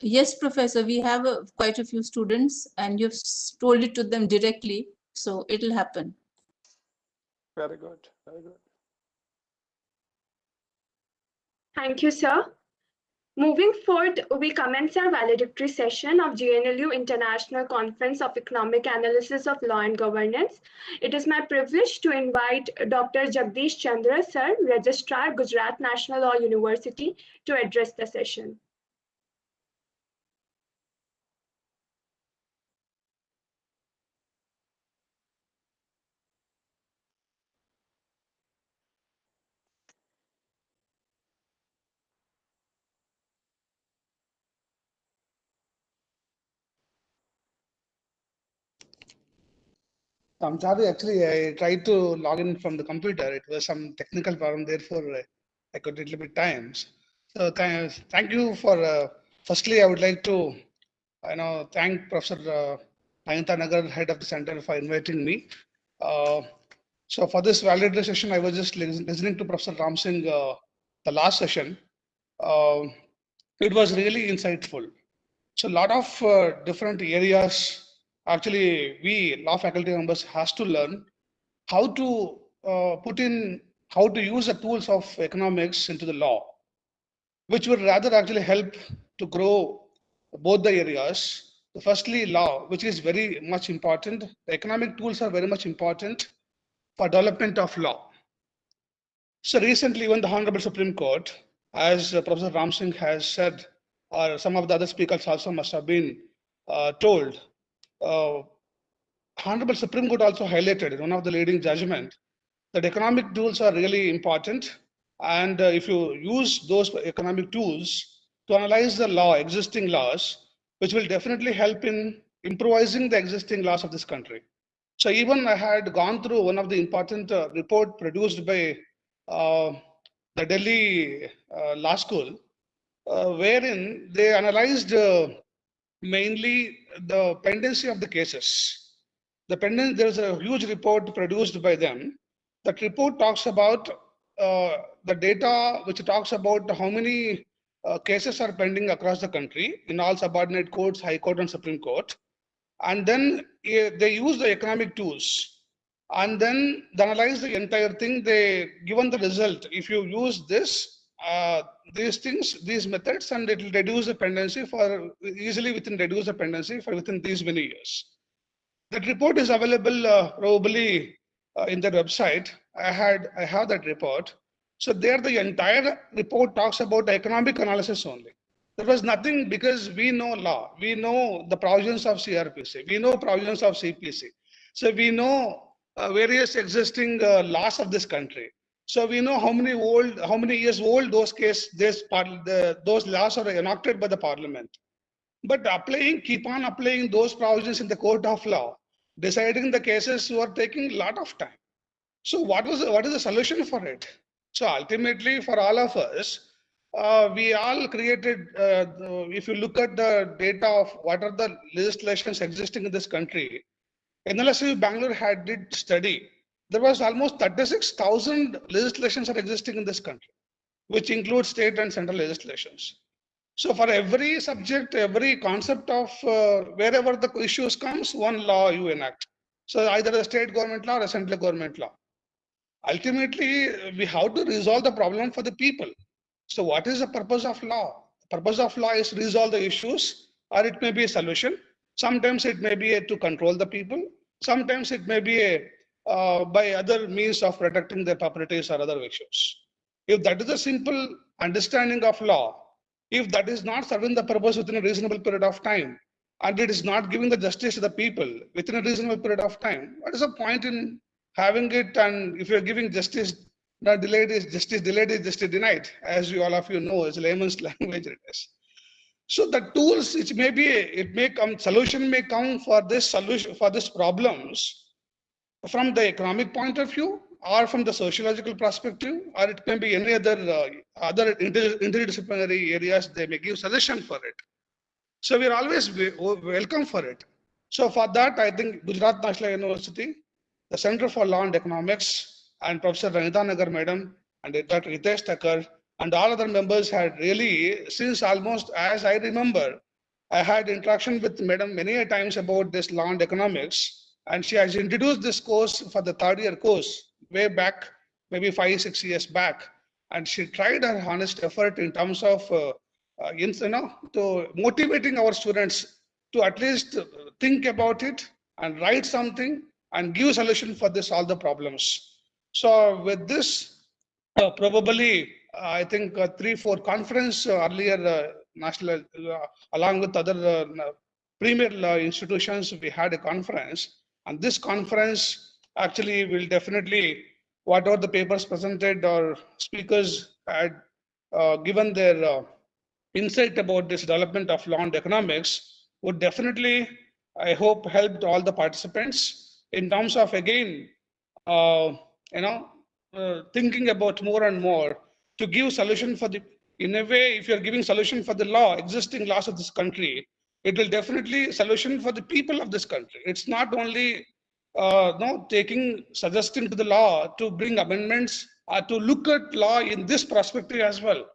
Speaker 6: Yes, Professor, we have quite a few students and you've told it to them directly, so it'll happen.
Speaker 1: Very good, very good.
Speaker 2: Thank you, sir. Moving forward, we commence our valedictory session of GNLU International Conference of Economic Analysis of Law and Governance. It is my privilege to invite Dr. Jagdish Chandra, sir, Registrar, Gujarat National Law University, to address the session.
Speaker 7: I'm sorry, actually, I tried to log in from the computer. It was some technical problem, therefore I could little bit times. So thank you for. Firstly, I would like to, thank Professor Anita Nagar, head of the center, for inviting me. So for this validatory session, I was just listening to Professor Ram Singh, the last session. It was really insightful. So a lot of different areas. Actually, we law faculty members has to learn how to how to use the tools of economics into the law, which would rather actually help to grow both the areas. Firstly, law, which is very much important. The economic tools are very much important for development of law. So recently, when the Honorable Supreme Court, as Professor Ram Singh has said, or some of the other speakers also must have been told, Honorable Supreme Court also highlighted in one of the leading judgment that economic tools are really important. And if you use those economic tools to analyze the law, existing laws, which will definitely help in improvising the existing laws of this country. So even I had gone through one of the important report produced by the Delhi Law School, wherein they analyzed mainly the pendency of the cases. There's a huge report produced by them. That report talks about the data, which talks about how many cases are pending across the country in all subordinate courts, High Court and Supreme Court. And then they use the economic tools. And then they analyze the entire thing. They given the result. If you use these things, these methods, and it will reduce the pendency for easily reduce the pendency for within these many years. That report is available probably in the website. I have that report. So there, the entire report talks about the economic analysis only. There was nothing because we know law. We know the provisions of CRPC. We know provisions of CPC. So we know various existing laws of this country. So we know how many years old those laws are enacted by the parliament. But keep on applying those provisions in the court of law, deciding the cases were taking a lot of time. So what is the solution for it? So ultimately, for all of us, we all created. If you look at the data of what are the legislations existing in this country, NLSU Bangalore had did study. There was almost 36,000 legislations are existing in this country, which includes state and central legislations. So for every subject, every concept of wherever the issues comes, one law you enact. So either a state government law or a central government law. Ultimately, we have to resolve the problem for the people. So what is the purpose of law? The purpose of law is to resolve the issues, or it may be a solution. Sometimes it may be to control the people. Sometimes it may be by other means of protecting their properties or other issues. If that is a simple understanding of law, if that is not serving the purpose within a reasonable period of time, and it is not giving the justice to the people within a reasonable period of time, what is the point in having it? And if you're giving justice, not delayed is justice denied, as you all of you know, is layman's language it is. So the tools, solution may come for this solution for these problems from the economic point of view, or from the sociological perspective, or it can be any other interdisciplinary areas. They may give suggestion for it. So we are always welcome for it. So for that, I think Gujarat National University, the Center for Law and Economics, and Professor Ranita Nagar Madam, and Dr. Hitesh Thakkar, and all other members had really, since almost as I remember, I had interaction with Madam many a times about this law and economics, and she has introduced this course for the third year course way back, maybe 5-6 years back, and she tried her honest effort in terms of to motivating our students to at least think about it and write something and give solution for this all the problems. So with this, probably I think 3-4 conference earlier national along with other premier institutions, we had a conference, and this conference actually will definitely, whatever the papers presented or speakers had given their insight about this development of law and economics, would definitely, I hope, help all the participants in terms of again, uh, thinking about more and more to give solution for the, in a way, if you're giving solution for the law, existing laws of this country, it will definitely solution for the people of this country. It's not only suggesting to the law to bring amendments or to look at law in this perspective as well.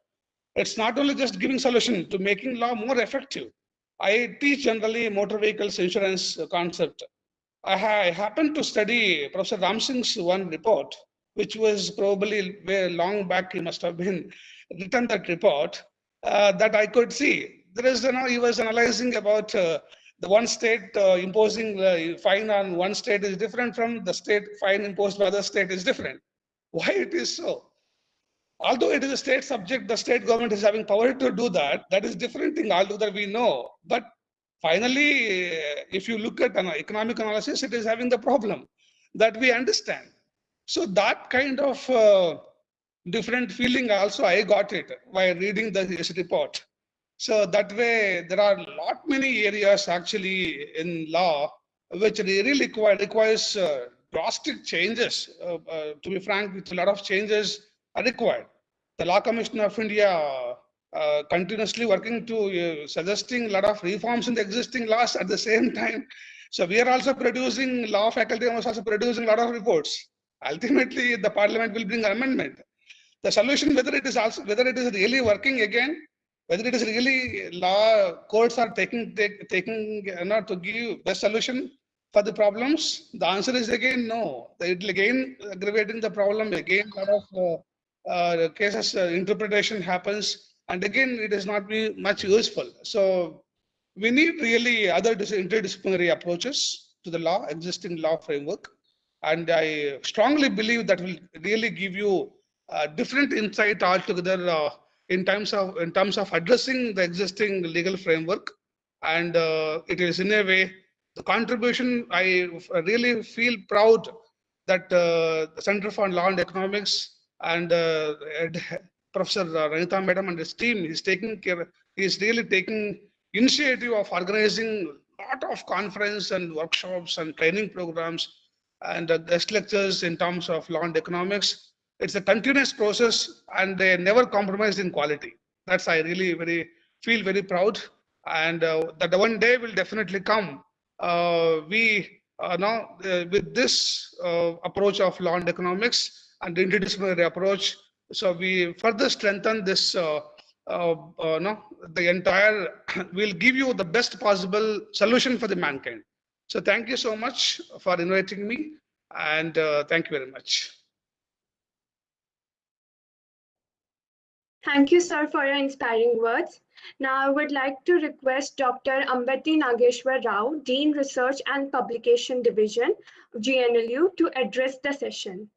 Speaker 7: It's not only just giving solution to making law more effective. I teach generally motor vehicles insurance concept. I happened to study Professor Ram Singh's one report, which was probably very long back. He must have been written that report that I could see. There is, he was analyzing about the one state imposing fine on one state is different from the state fine imposed by other state is different. Why it is so? Although it is a state subject, the state government is having power to do that. That is different thing altogether, we know. But finally, if you look at an economic analysis, it is having the problem that we understand. So that kind of different feeling also I got it while reading this report. So that way, there are lot many areas actually in law which really requires drastic changes. To be frank, with a lot of changes are required. The Law Commission of India continuously working to suggesting a lot of reforms in the existing laws at the same time. So we are also producing, law faculty was also producing a lot of reports. Ultimately, the parliament will bring an amendment. The solution, whether it is really working again, whether it is really law courts are taking to give the solution for the problems, the answer is again no. It will again aggravating the problem again. A lot of cases interpretation happens, and again it is not be much useful. So we need really other interdisciplinary approaches to the law, existing law framework, and I strongly believe that will really give you different insight altogether in terms of addressing the existing legal framework, and it is in a way the contribution. I really feel proud that the Center for Law and Economics and Professor Ranita Madam and his team is taking care. He is really taking initiative of organizing a lot of conference and workshops and training programs and guest lectures in terms of law and economics. It's a continuous process, and they never compromise in quality. That's I really feel very proud, and that one day will definitely come. We now with this approach of law and economics and interdisciplinary approach, so we further strengthen this. No, the entire will give you the best possible solution for the mankind. So thank you so much for inviting me, and thank you very much.
Speaker 2: Thank you, sir, for your inspiring words. Now, I would like to request Dr. Ambati Nageshwar Rao, Dean Research and Publication Division, GNLU, to address the session.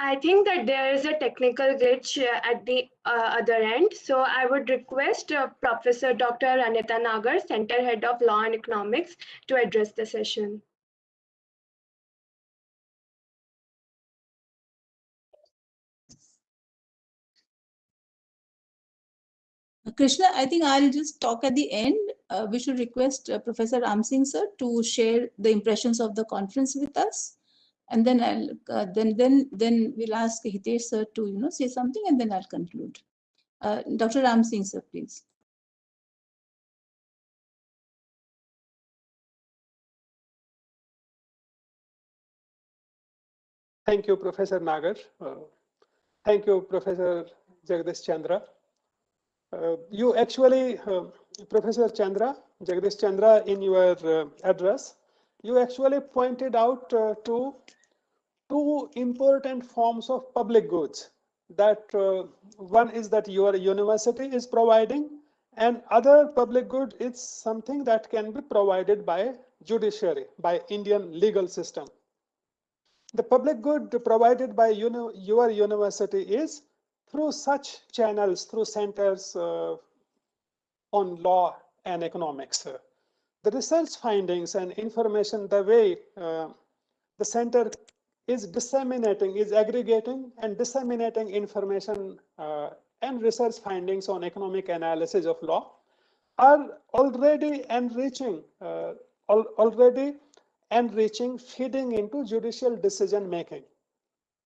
Speaker 2: I think that there is a technical glitch at the other end. So I would request Professor Dr. Anita Nagar, Center Head of Law and Economics, to address the session.
Speaker 6: Krishna, I think I'll just talk at the end. We should request Professor Ram Singh sir to share the impressions of the conference with us, and then I'll then we'll ask Hitesh sir to say something, and then I'll conclude. Dr. Ram Singh sir, please.
Speaker 1: Thank you, Professor Nagar. Thank you, Professor Jagdish Chandra. You actually, Professor Jagdish Chandra, in your address, you actually pointed out two important forms of public goods. That one is that your university is providing, and other public good is something that can be provided by judiciary, by Indian legal system. The public good provided by your university is through such channels, through centers on law and economics. The research findings and information, the way the center is disseminating, is aggregating and disseminating information and research findings on economic analysis of law are already enriching, feeding into judicial decision making.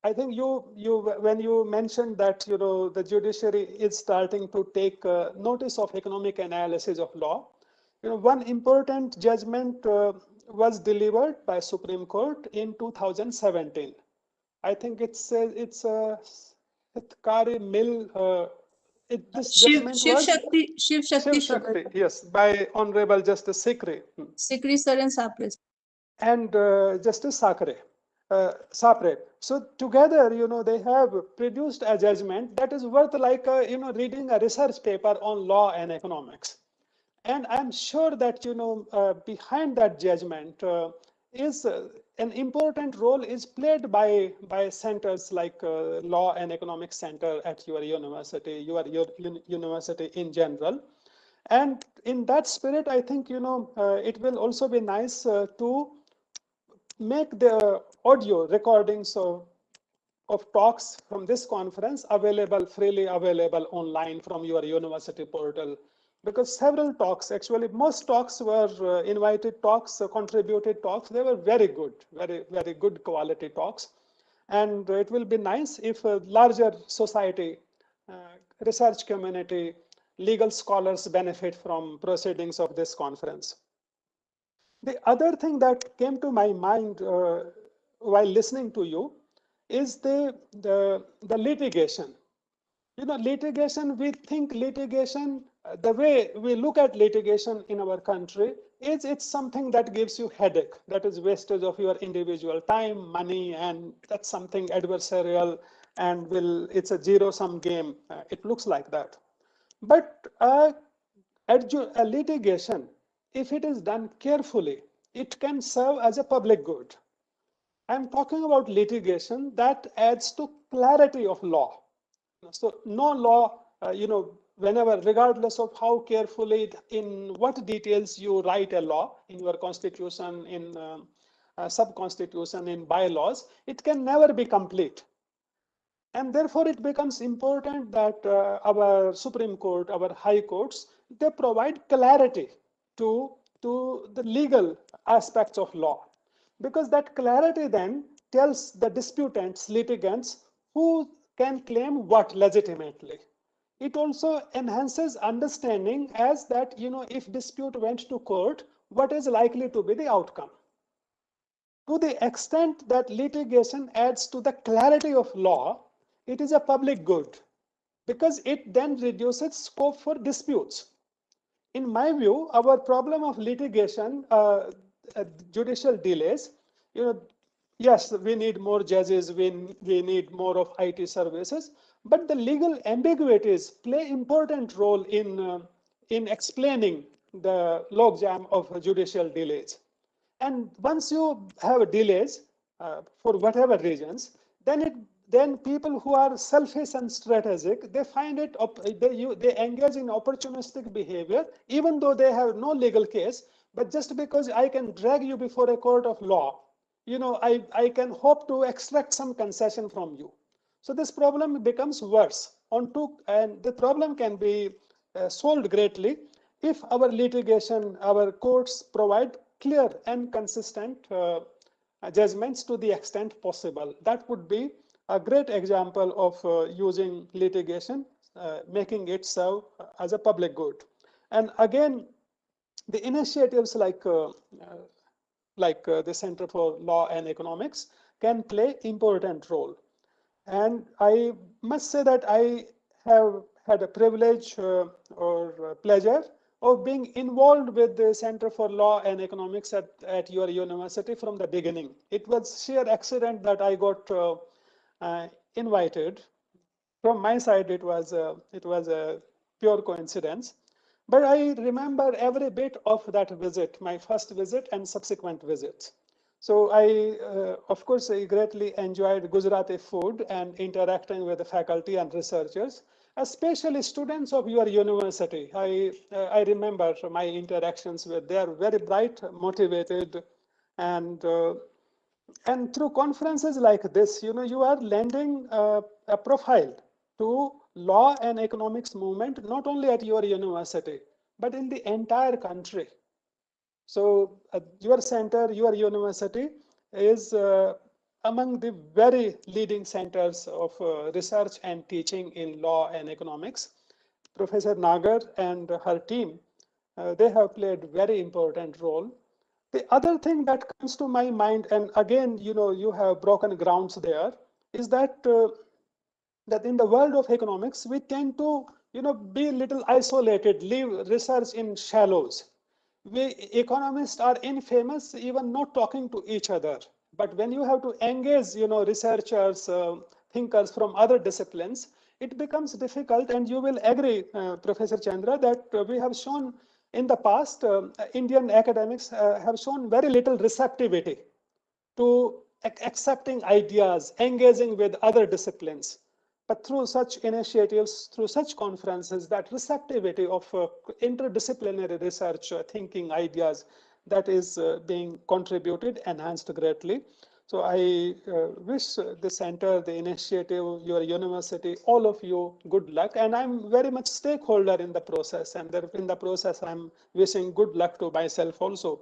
Speaker 1: I think when you mentioned that the judiciary is starting to take notice of economic analysis of law, one important judgment was delivered by Supreme Court in 2017. I think it's Hitkari Mill. This judgment was
Speaker 6: Shiv Shakti,
Speaker 1: yes, by Honorable Justice Sikri.
Speaker 6: Sikri sir and Sapre.
Speaker 1: And Justice Sapre. So together, they have produced a judgment that is worth like reading a research paper on law and economics. And I'm sure that behind that judgment is an important role is played by centers like Law and Economics Center at your university, your university in general. And in that spirit, I think it will also be nice to make the audio recordings of talks from this conference freely available online from your university portal, because several talks, actually most talks were invited talks, contributed talks. They were very good, very good quality talks. And it will be nice if a larger society, research community, legal scholars benefit from proceedings of this conference. The other thing that came to my mind while listening to you is the litigation. Litigation, we think litigation, the way we look at litigation in our country is it's something that gives you headache, that is wastage of your individual time, money, and that's something adversarial and it's a zero-sum game. It looks like that. But a litigation, if it is done carefully, it can serve as a public good. I'm talking about litigation that adds to clarity of law. So no law, whenever, regardless of how carefully, in what details you write a law in your constitution, in sub-constitution, in bylaws, it can never be complete. And therefore, it becomes important that our Supreme Court, our high courts, they provide clarity to the legal aspects of law. Because that clarity then tells the disputants, litigants, who can claim what legitimately. It also enhances understanding as that, if dispute went to court, what is likely to be the outcome. To the extent that litigation adds to the clarity of law, it is a public good because it then reduces scope for disputes. In my view, our problem of litigation, judicial delays, yes, we need more judges, we need more of IT services, but the legal ambiguities play important role in explaining the logjam of judicial delays. And once you have delays for whatever reasons, then people who are selfish and strategic, they find it they engage in opportunistic behavior, even though they have no legal case. But just because I can drag you before a court of law, I can hope to extract some concession from you. So this problem becomes worse. And the problem can be solved greatly if our litigation, our courts provide clear and consistent judgments to the extent possible. That would be a great example of using litigation, making it serve as a public good. And again, the initiatives like the Center for Law and Economics can play important role. And I must say that I have had a privilege or pleasure of being involved with the Center for Law and Economics at your university from the beginning. It was sheer accident that I got invited. From my side, it was a pure coincidence. But I remember every bit of that visit, my first visit and subsequent visits. So I, of course, I greatly enjoyed Gujarati food and interacting with the faculty and researchers, especially students of your university. I remember my interactions with, they are very bright, motivated, and through conferences like this, you are lending a profile to law and economics movement, not only at your university, but in the entire country. So your center, your university is among the very leading centers of research and teaching in law and economics. Professor Nagar and her team, they have played very important role. The other thing that comes to my mind, and again, you have broken grounds there, is that that in the world of economics, we tend to, be a little isolated, leave research in shallows. We economists are infamous even not talking to each other. But when you have to engage, researchers, thinkers from other disciplines, it becomes difficult. And you will agree, Professor Chandra, that we have shown in the past, Indian academics have shown very little receptivity to accepting ideas, engaging with other disciplines. But through such initiatives, through such conferences, that receptivity of interdisciplinary research, thinking, ideas, that is being contributed, enhanced greatly. So I wish the center, the initiative, your university, all of you good luck. And I'm very much stakeholder in the process. And in the process, I'm wishing good luck to myself also.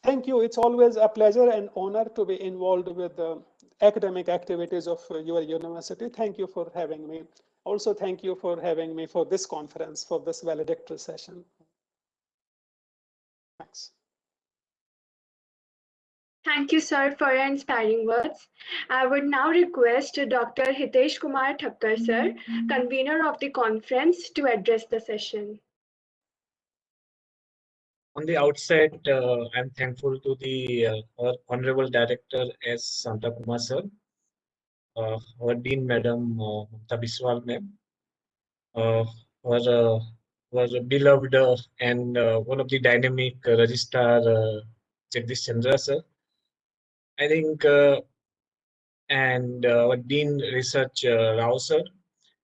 Speaker 1: Thank you. It's always a pleasure and honor to be involved with the academic activities of your university. Thank you for having me. Also, thank you for having me for this conference, for this valedictory session. Thanks.
Speaker 2: Thank you, sir, for your inspiring words. I would now request Dr. Hitesh Kumar Thakkar, sir, convener of the conference, to address the session.
Speaker 3: On the outset, I'm thankful to the our Honorable Director S. Santa Kumar sir, our Dean Madam Mamta Biswal ma'am, uh, our, uh, our beloved and one of the dynamic registrar Jagdish Chandra sir. I think and our Dean Research Rao sir,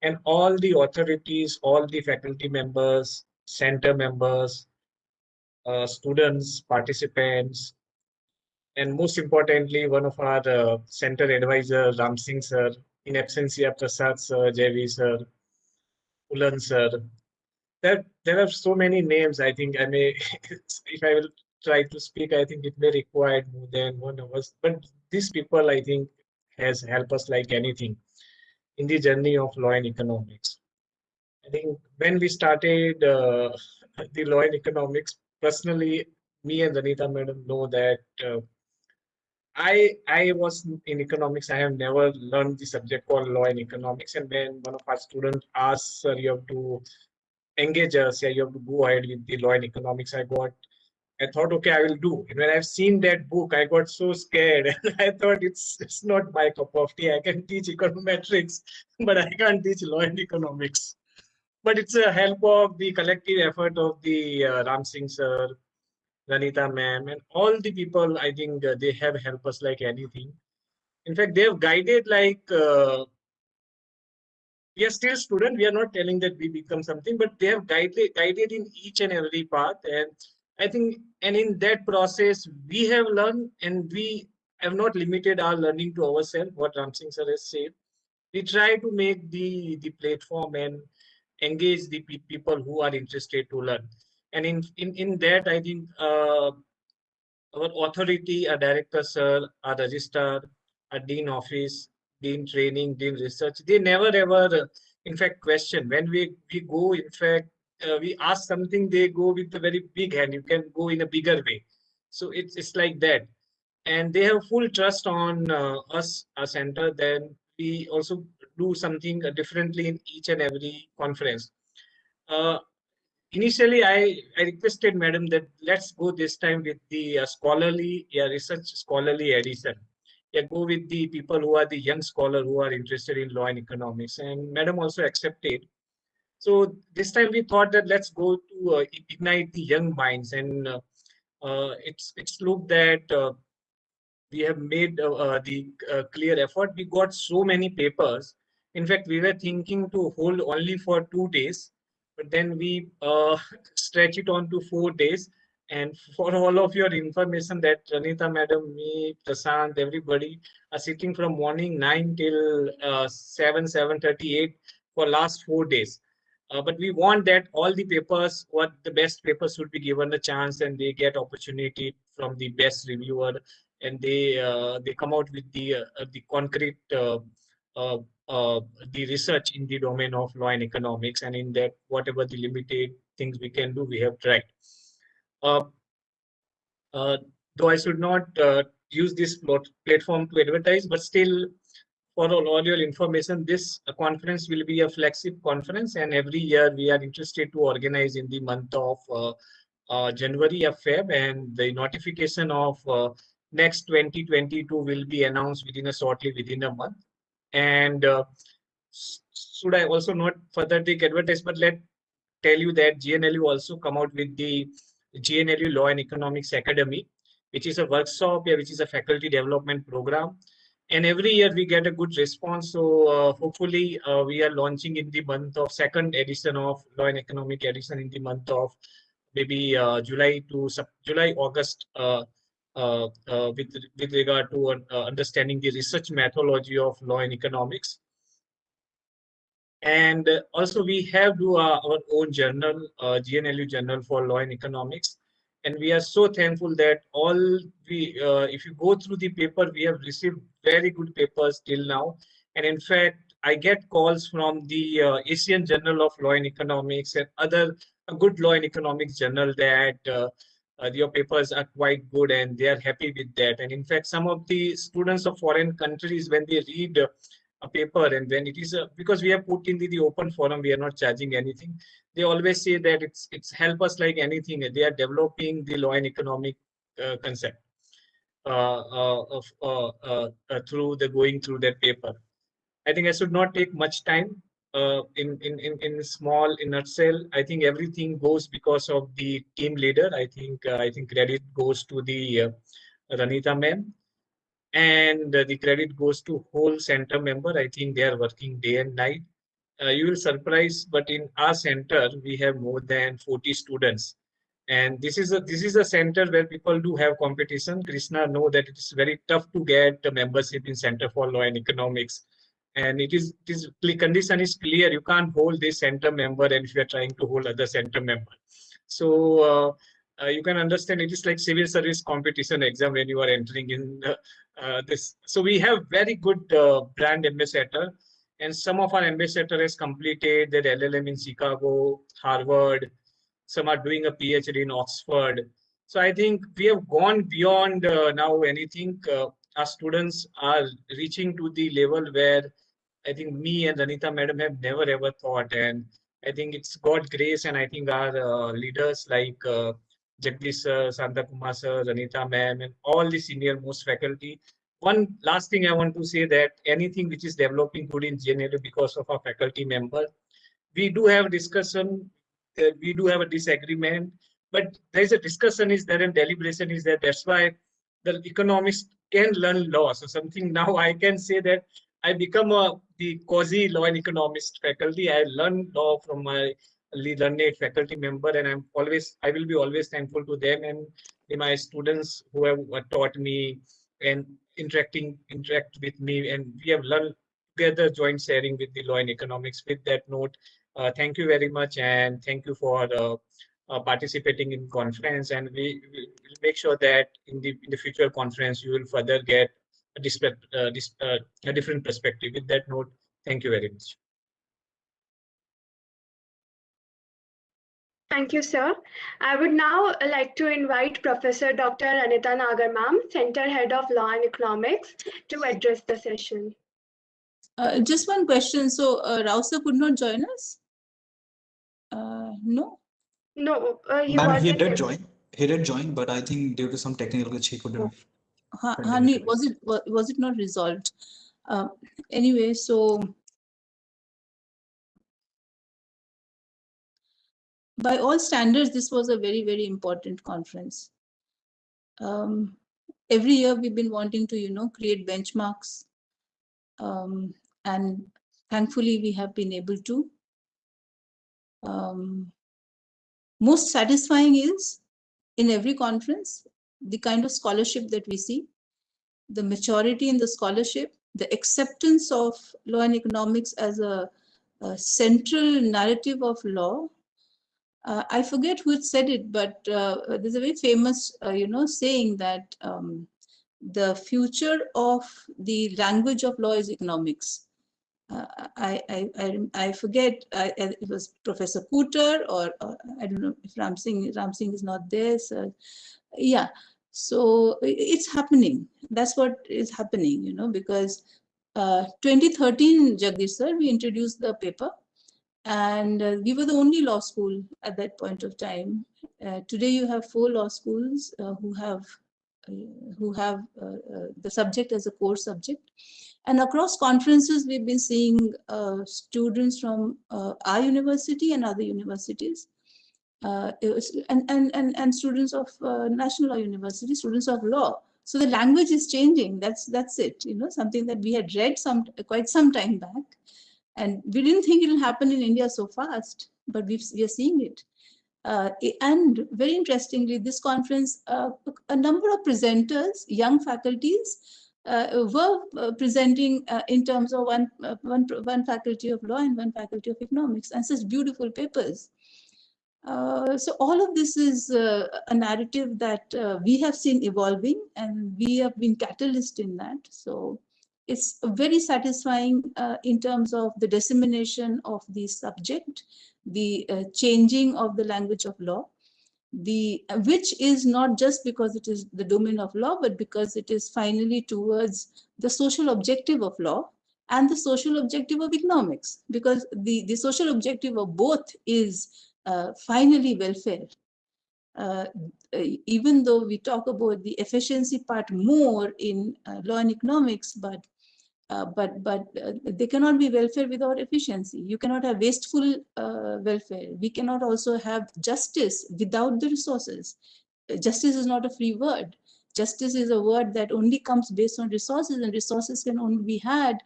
Speaker 3: and all the authorities, all the faculty members, center members, students, participants, and most importantly, one of our center advisor, Ram Singh sir, in absentia Prasad sir, Javi sir, Ulan sir. There are so many names. I think I may, if I will try to speak, I think it may require more than 1 hour. But these people, I think, has helped us like anything in the journey of law and economics. I think when we started the law and economics, personally, me and Anita madam know that I was in economics. I have never learned the subject called law and economics. And when one of our students asked, "Sir, you have to engage us. Yeah, you have to go ahead with the law and economics," I thought, okay, I will do. And when I've seen that book, I got so scared. And I thought it's not my cup of tea. I can teach econometrics, but I can't teach law and economics. But it's a help of the collective effort of the Ram Singh sir, Ranita ma'am, and all the people. I think they have helped us like anything. In fact, they have guided like we are still student. We are not telling that we become something, but they have guided in each and every path. And I think, and in that process, we have learned, and we have not limited our learning to ourselves. What Ram Singh sir has said, we try to make the platform and engage the people who are interested to learn. And in that, I think our authority, a director, sir, a registrar, a dean office, dean training, dean research, they never ever, in fact, question. When we go, in fact, we ask something, they go with a very big hand. You can go in a bigger way. So it's like that. And they have full trust on us, our center. Then we also do something differently in each and every conference. Uh, Initially, I requested madam that let's go this time with the scholarly, research scholarly edition. Yeah, go with the people who are the young scholar who are interested in law and economics. And madam also accepted. So this time we thought that let's go to ignite the young minds. And it's looked that we have made the clear effort. We got so many papers. In fact, we were thinking to hold only for 2 days, but then we stretch it on to 4 days. And for all of your information, that Ranita madam, me, Prasant, everybody are sitting from morning 9 till 7:38 for last 4 days. But we want that all the papers, what the best papers should be given a chance, and they get opportunity from the best reviewer, and they come out with the concrete uh, uh, the research in the domain of law and economics, and in that whatever the limited things we can do, we have tried. Uh, uh, though I should not use this platform to advertise, but still, for all your information, this conference will be a flagship conference, and every year we are interested to organize in the month of January or Feb, and the notification of next 2022 will be announced shortly within a month. And should I also not further take advertise, but let tell you that GNLU also come out with the GNLU Law and Economics Academy, which is a workshop, which is a faculty development program. And every year we get a good response. So hopefully we are launching in the month of second edition of Law and Economic edition in the month of maybe July, August, with regard to understanding the research methodology of law and economics. And also we have our own journal, GNLU Journal for Law and Economics. And we are so thankful that if you go through the paper, we have received very good papers till now. And in fact, I get calls from the Asian Journal of Law and Economics and other good law and economics journal that your papers are quite good and they are happy with that. And in fact, some of the students of foreign countries, when they read a paper, and when it is because we have put in the open forum, we are not charging anything. They always say that it's help us like anything. They are developing the law and economic concept through the going through that paper. I think I should not take much time. In small, in nutshell, I think everything goes because of the team leader. I think credit goes to the Ranita ma'am, and the credit goes to whole center member. I think they are working day and night. You will surprise, but in our center we have more than 40 students, and this is a center where people do have competition. Krishna know that it is very tough to get a membership in Center for Law and Economics, and it is the condition is clear. You can't hold this center member, and if you are trying to hold other center member, so you can understand it is like civil service competition exam when you are entering in this. So we have very good brand ambassador, and some of our ambassador has completed their LLM in Chicago, Harvard. Some are doing a PhD in Oxford. So I think we have gone beyond now anything. Our students are reaching to the level where I think me and Anita madam have never ever thought. And I think it's God grace, and I think our leaders like Jagdish sir, Santa Kumar sir, Anita ma'am, and all the senior most faculty. One last thing I want to say, that anything which is developing good in GNLA because of our faculty member, we do have discussion, we do have a disagreement, but there is a discussion is there and deliberation is there. That's why the economists can learn law. So something now I can say that I become the quasi law and economist faculty. I learn law from my learned faculty member, and I will be always thankful to them and my students who have taught me and interact with me, and we have learned together, joint sharing with the law and economics. With that note, thank you very much, and thank you for participating in conference. And we will make sure that in the future conference you will further get a different perspective. With that note, thank you very much.
Speaker 2: Thank you, sir. I would now like to invite Professor Dr. Anita Nagar ma'am, Center Head of Law and Economics, to address the session.
Speaker 6: Just one question. So Rao sir could not join us? No?
Speaker 2: No, he
Speaker 5: Ma'am,
Speaker 2: was
Speaker 5: he did join. He did join, but I think due to some technical glitch, he couldn't.
Speaker 6: Honey, was it not resolved? Anyway, so by all standards, this was a very, very important conference. Every year we've been wanting to, create benchmarks. And thankfully we have been able to. Most satisfying is in every conference, the kind of scholarship that we see, the maturity in the scholarship, the acceptance of law and economics as a central narrative of law. I forget who said it, but there's a very famous, saying that the future of the language of law is economics. I forget. It was Professor Cooter, or I don't know if Ram Singh is not there. So, yeah. So it's happening. That's what is happening, because 2013, Jagdish sir, we introduced the paper, and we were the only law school at that point of time. Today, you have 4 law schools who have the subject as a core subject. And across conferences, we've been seeing students from our university and other universities, and students of National Law University, students of law. So the language is changing. That's it. Something that we had read quite some time back, and we didn't think it will happen in India so fast, but we are seeing it. And very interestingly, this conference, a number of presenters, young faculties, were presenting in terms of one faculty of law and one faculty of economics, and such beautiful papers. So all of this is a narrative that we have seen evolving, and we have been catalyst in that. So it's very satisfying in terms of the dissemination of the subject, the changing of the language of law, which is not just because it is the domain of law, but because it is finally towards the social objective of law and the social objective of economics, because the social objective of both is finally welfare. Even though we talk about the efficiency part more in law and economics, but they cannot be welfare without efficiency. You cannot have wasteful welfare. We cannot also have justice without the resources. Justice is not a free word. Justice is a word that only comes based on resources, and resources can only be had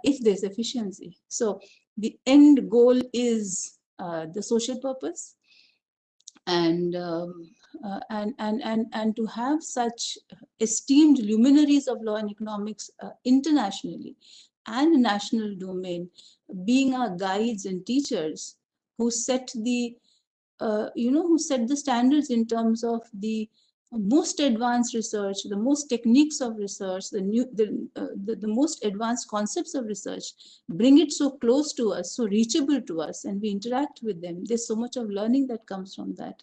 Speaker 6: if there's efficiency. So the end goal is the social purpose, and to have such esteemed luminaries of law and economics internationally and national domain being our guides and teachers who set the who set the standards in terms of the most advanced research, the most techniques of research, the most advanced concepts of research, bring it so close to us, so reachable to us, and we interact with them. There's so much of learning that comes from that,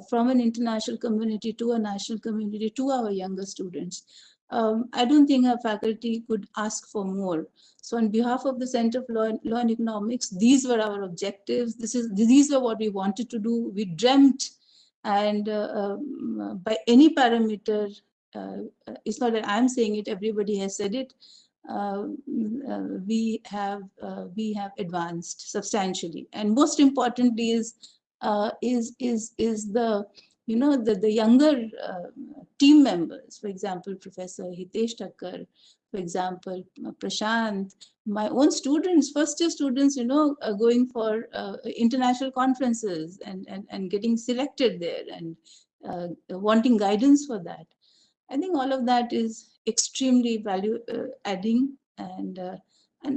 Speaker 6: from an international community to a national community to our younger students. I don't think our faculty could ask for more. So on behalf of the Center for Law and Economics, these were our objectives. These were what we wanted to do. We dreamt, and by any parameter, it's not that I'm saying it, everybody has said it, we have advanced substantially. And most importantly is the the younger team members. For example, Professor Hitesh Thakkar, for example, Prashant, my own students, first year students, going for international conferences and getting selected there and wanting guidance for that. I think all of that is extremely value adding, and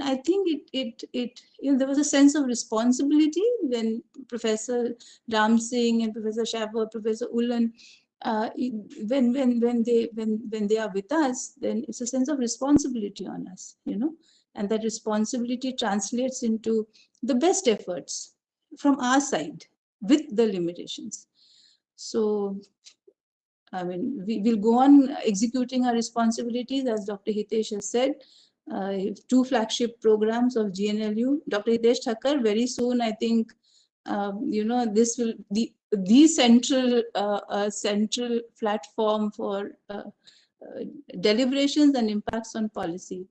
Speaker 6: I think there was a sense of responsibility when Professor Ram Singh and Professor Shaffer, Professor Ulan, when they are with us, then it's a sense of responsibility on us, and that responsibility translates into the best efforts from our side with the limitations. So I mean, we will go on executing our responsibilities, as Dr. Hitesh has said. 2 flagship programs of GNLU. Dr. Hitesh Thakkar, very soon, I think, this will be the central platform for deliberations and impacts on policy.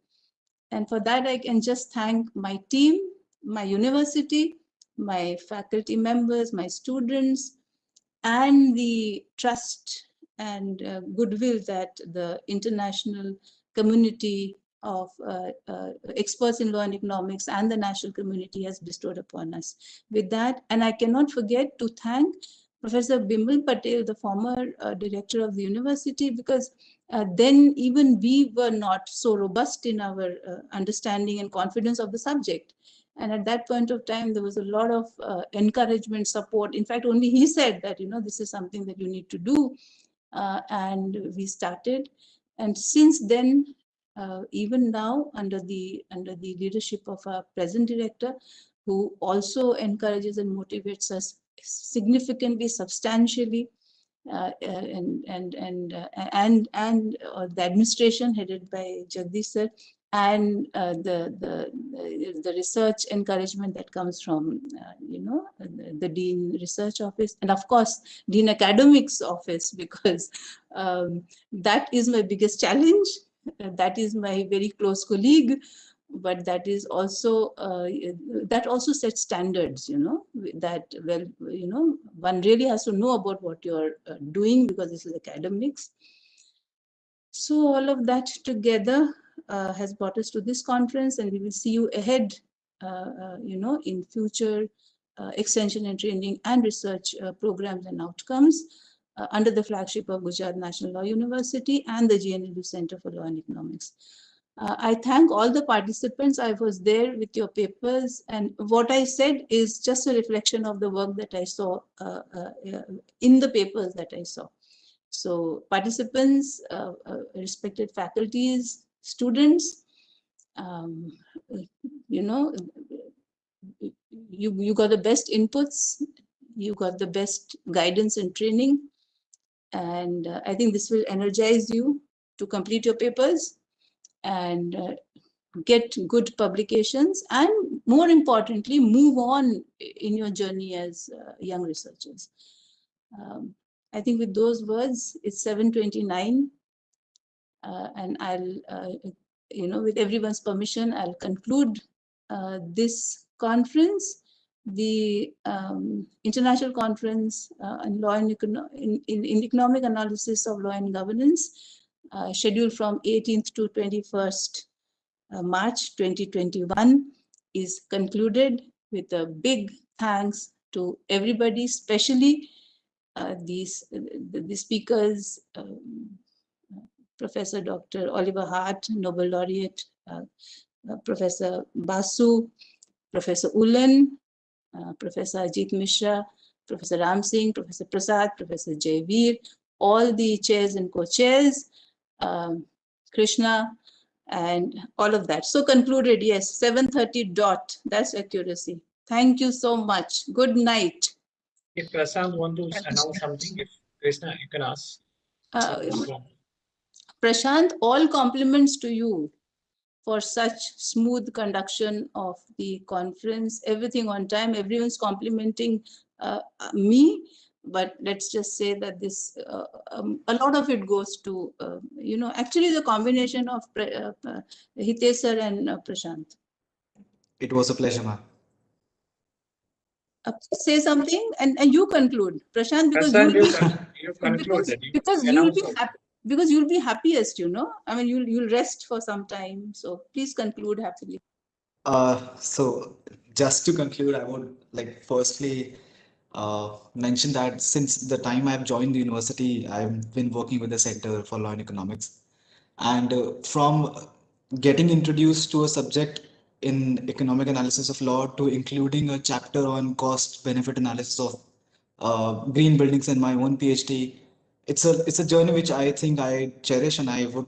Speaker 6: And for that, I can just thank my team, my university, my faculty members, my students, and the trust and goodwill that the international community of experts in law and economics and the national community has bestowed upon us. With that, and I cannot forget to thank Professor Bimal Patel, the former director of the university, because then even we were not so robust in our understanding and confidence of the subject. And at that point of time, there was a lot of encouragement, support. In fact, only he said that, this is something that you need to do. And we started. And since then, even now, under the leadership of our present director, who also encourages and motivates us significantly, substantially, and the administration headed by Jagdish sir, and the research encouragement that comes from the Dean Research Office, and of course Dean Academics Office, because that is my biggest challenge. That is my very close colleague, but that is also that also sets standards, that, well, one really has to know about what you're doing, because this is academics. So all of that together has brought us to this conference, and we will see you ahead, in future extension and training and research programs and outcomes under the flagship of Gujarat National Law University and the GNLU Center for Law and Economics. I thank all the participants. I was there with your papers, and what I said is just a reflection of the work that I saw in the papers that I saw. So participants, respected faculties, students, you got the best inputs. You got the best guidance and training. And I think this will energize you to complete your papers and get good publications, and more importantly, move on in your journey as young researchers. I think with those words, it's 7:29, and I'll, with everyone's permission, I'll conclude this conference, the International Conference on Law and in Economic Analysis of Law and Governance, scheduled from 18th to 21st March 2021, is concluded with a big thanks to everybody, especially the speakers, Professor Dr. Oliver Hart, Nobel laureate, Professor Basu, Professor Ulan, Professor Ajit Mishra, Professor Ram Singh, Professor Prasad, Professor Jayveer, all the chairs and co-chairs, Krishna, and all of that. So concluded, yes, 7:30 dot. That's accuracy. Thank you so much. Good night.
Speaker 3: If Prashant want to announce something, if Krishna, you can ask.
Speaker 6: Prashant, all compliments to you for such smooth conduction of the conference, everything on time, everyone's complimenting me, but let's just say that this, a lot of it goes to, actually the combination of Hitesh sir and Prashant.
Speaker 5: It was a pleasure, ma'am.
Speaker 6: Say something and you conclude, Prashant, because
Speaker 3: you conclude
Speaker 6: because you'll be happy. Because you'll be happiest, I mean, you'll rest for some time. So please conclude happily.
Speaker 5: So just to conclude, I would like firstly mention that since the time I've joined the university, I've been working with the Center for Law and Economics. And from getting introduced to a subject in economic analysis of law to including a chapter on cost benefit analysis of green buildings in my own PhD, it's a journey which I think I cherish, and I would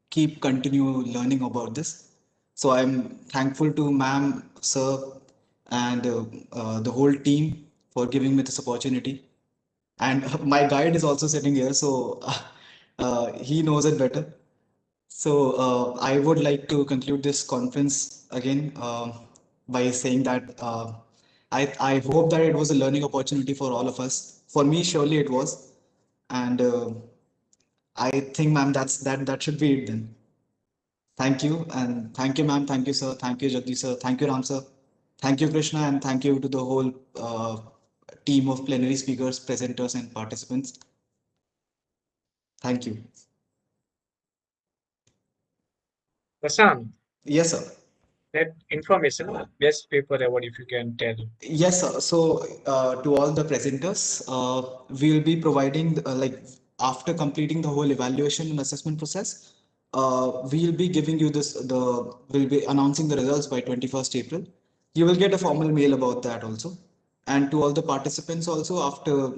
Speaker 5: keep continue learning about this. So I'm thankful to ma'am, sir, and the whole team for giving me this opportunity. And my guide is also sitting here, so he knows it better. So I would like to conclude this conference again by saying that I hope that it was a learning opportunity for all of us. For me, surely it was, and I think, ma'am, that should be it then. Thank you, and thank you, ma'am. Thank you, sir. Thank you, Jagdish sir. Thank you, Ram sir. Thank you, Krishna, and thank you to the whole team of plenary speakers, presenters, and participants. Thank you.
Speaker 3: Prashant.
Speaker 5: Yes, sir.
Speaker 3: That information, best paper award, if you can tell.
Speaker 5: Yes, sir. So to all the presenters, we'll be providing after completing the whole evaluation and assessment process, we'll be giving you we'll be announcing the results by 21st April. You will get a formal mail about that also. And to all the participants also, after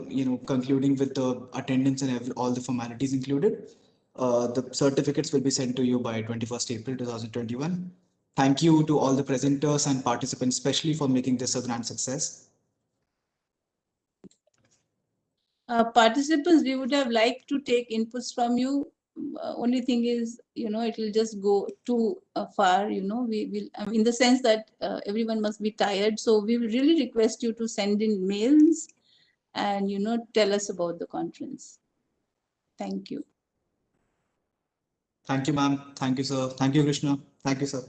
Speaker 5: concluding with the attendance and all the formalities included, the certificates will be sent to you by 21st April 2021. Thank you to all the presenters and participants, especially for making this a grand success.
Speaker 6: Participants, we would have liked to take inputs from you. Only thing is, it will just go too far, we will, in the sense that everyone must be tired. So we will really request you to send in mails and, tell us about the conference. Thank you.
Speaker 5: Thank you, ma'am. Thank you, sir. Thank you, Krishna. Thank you, sir.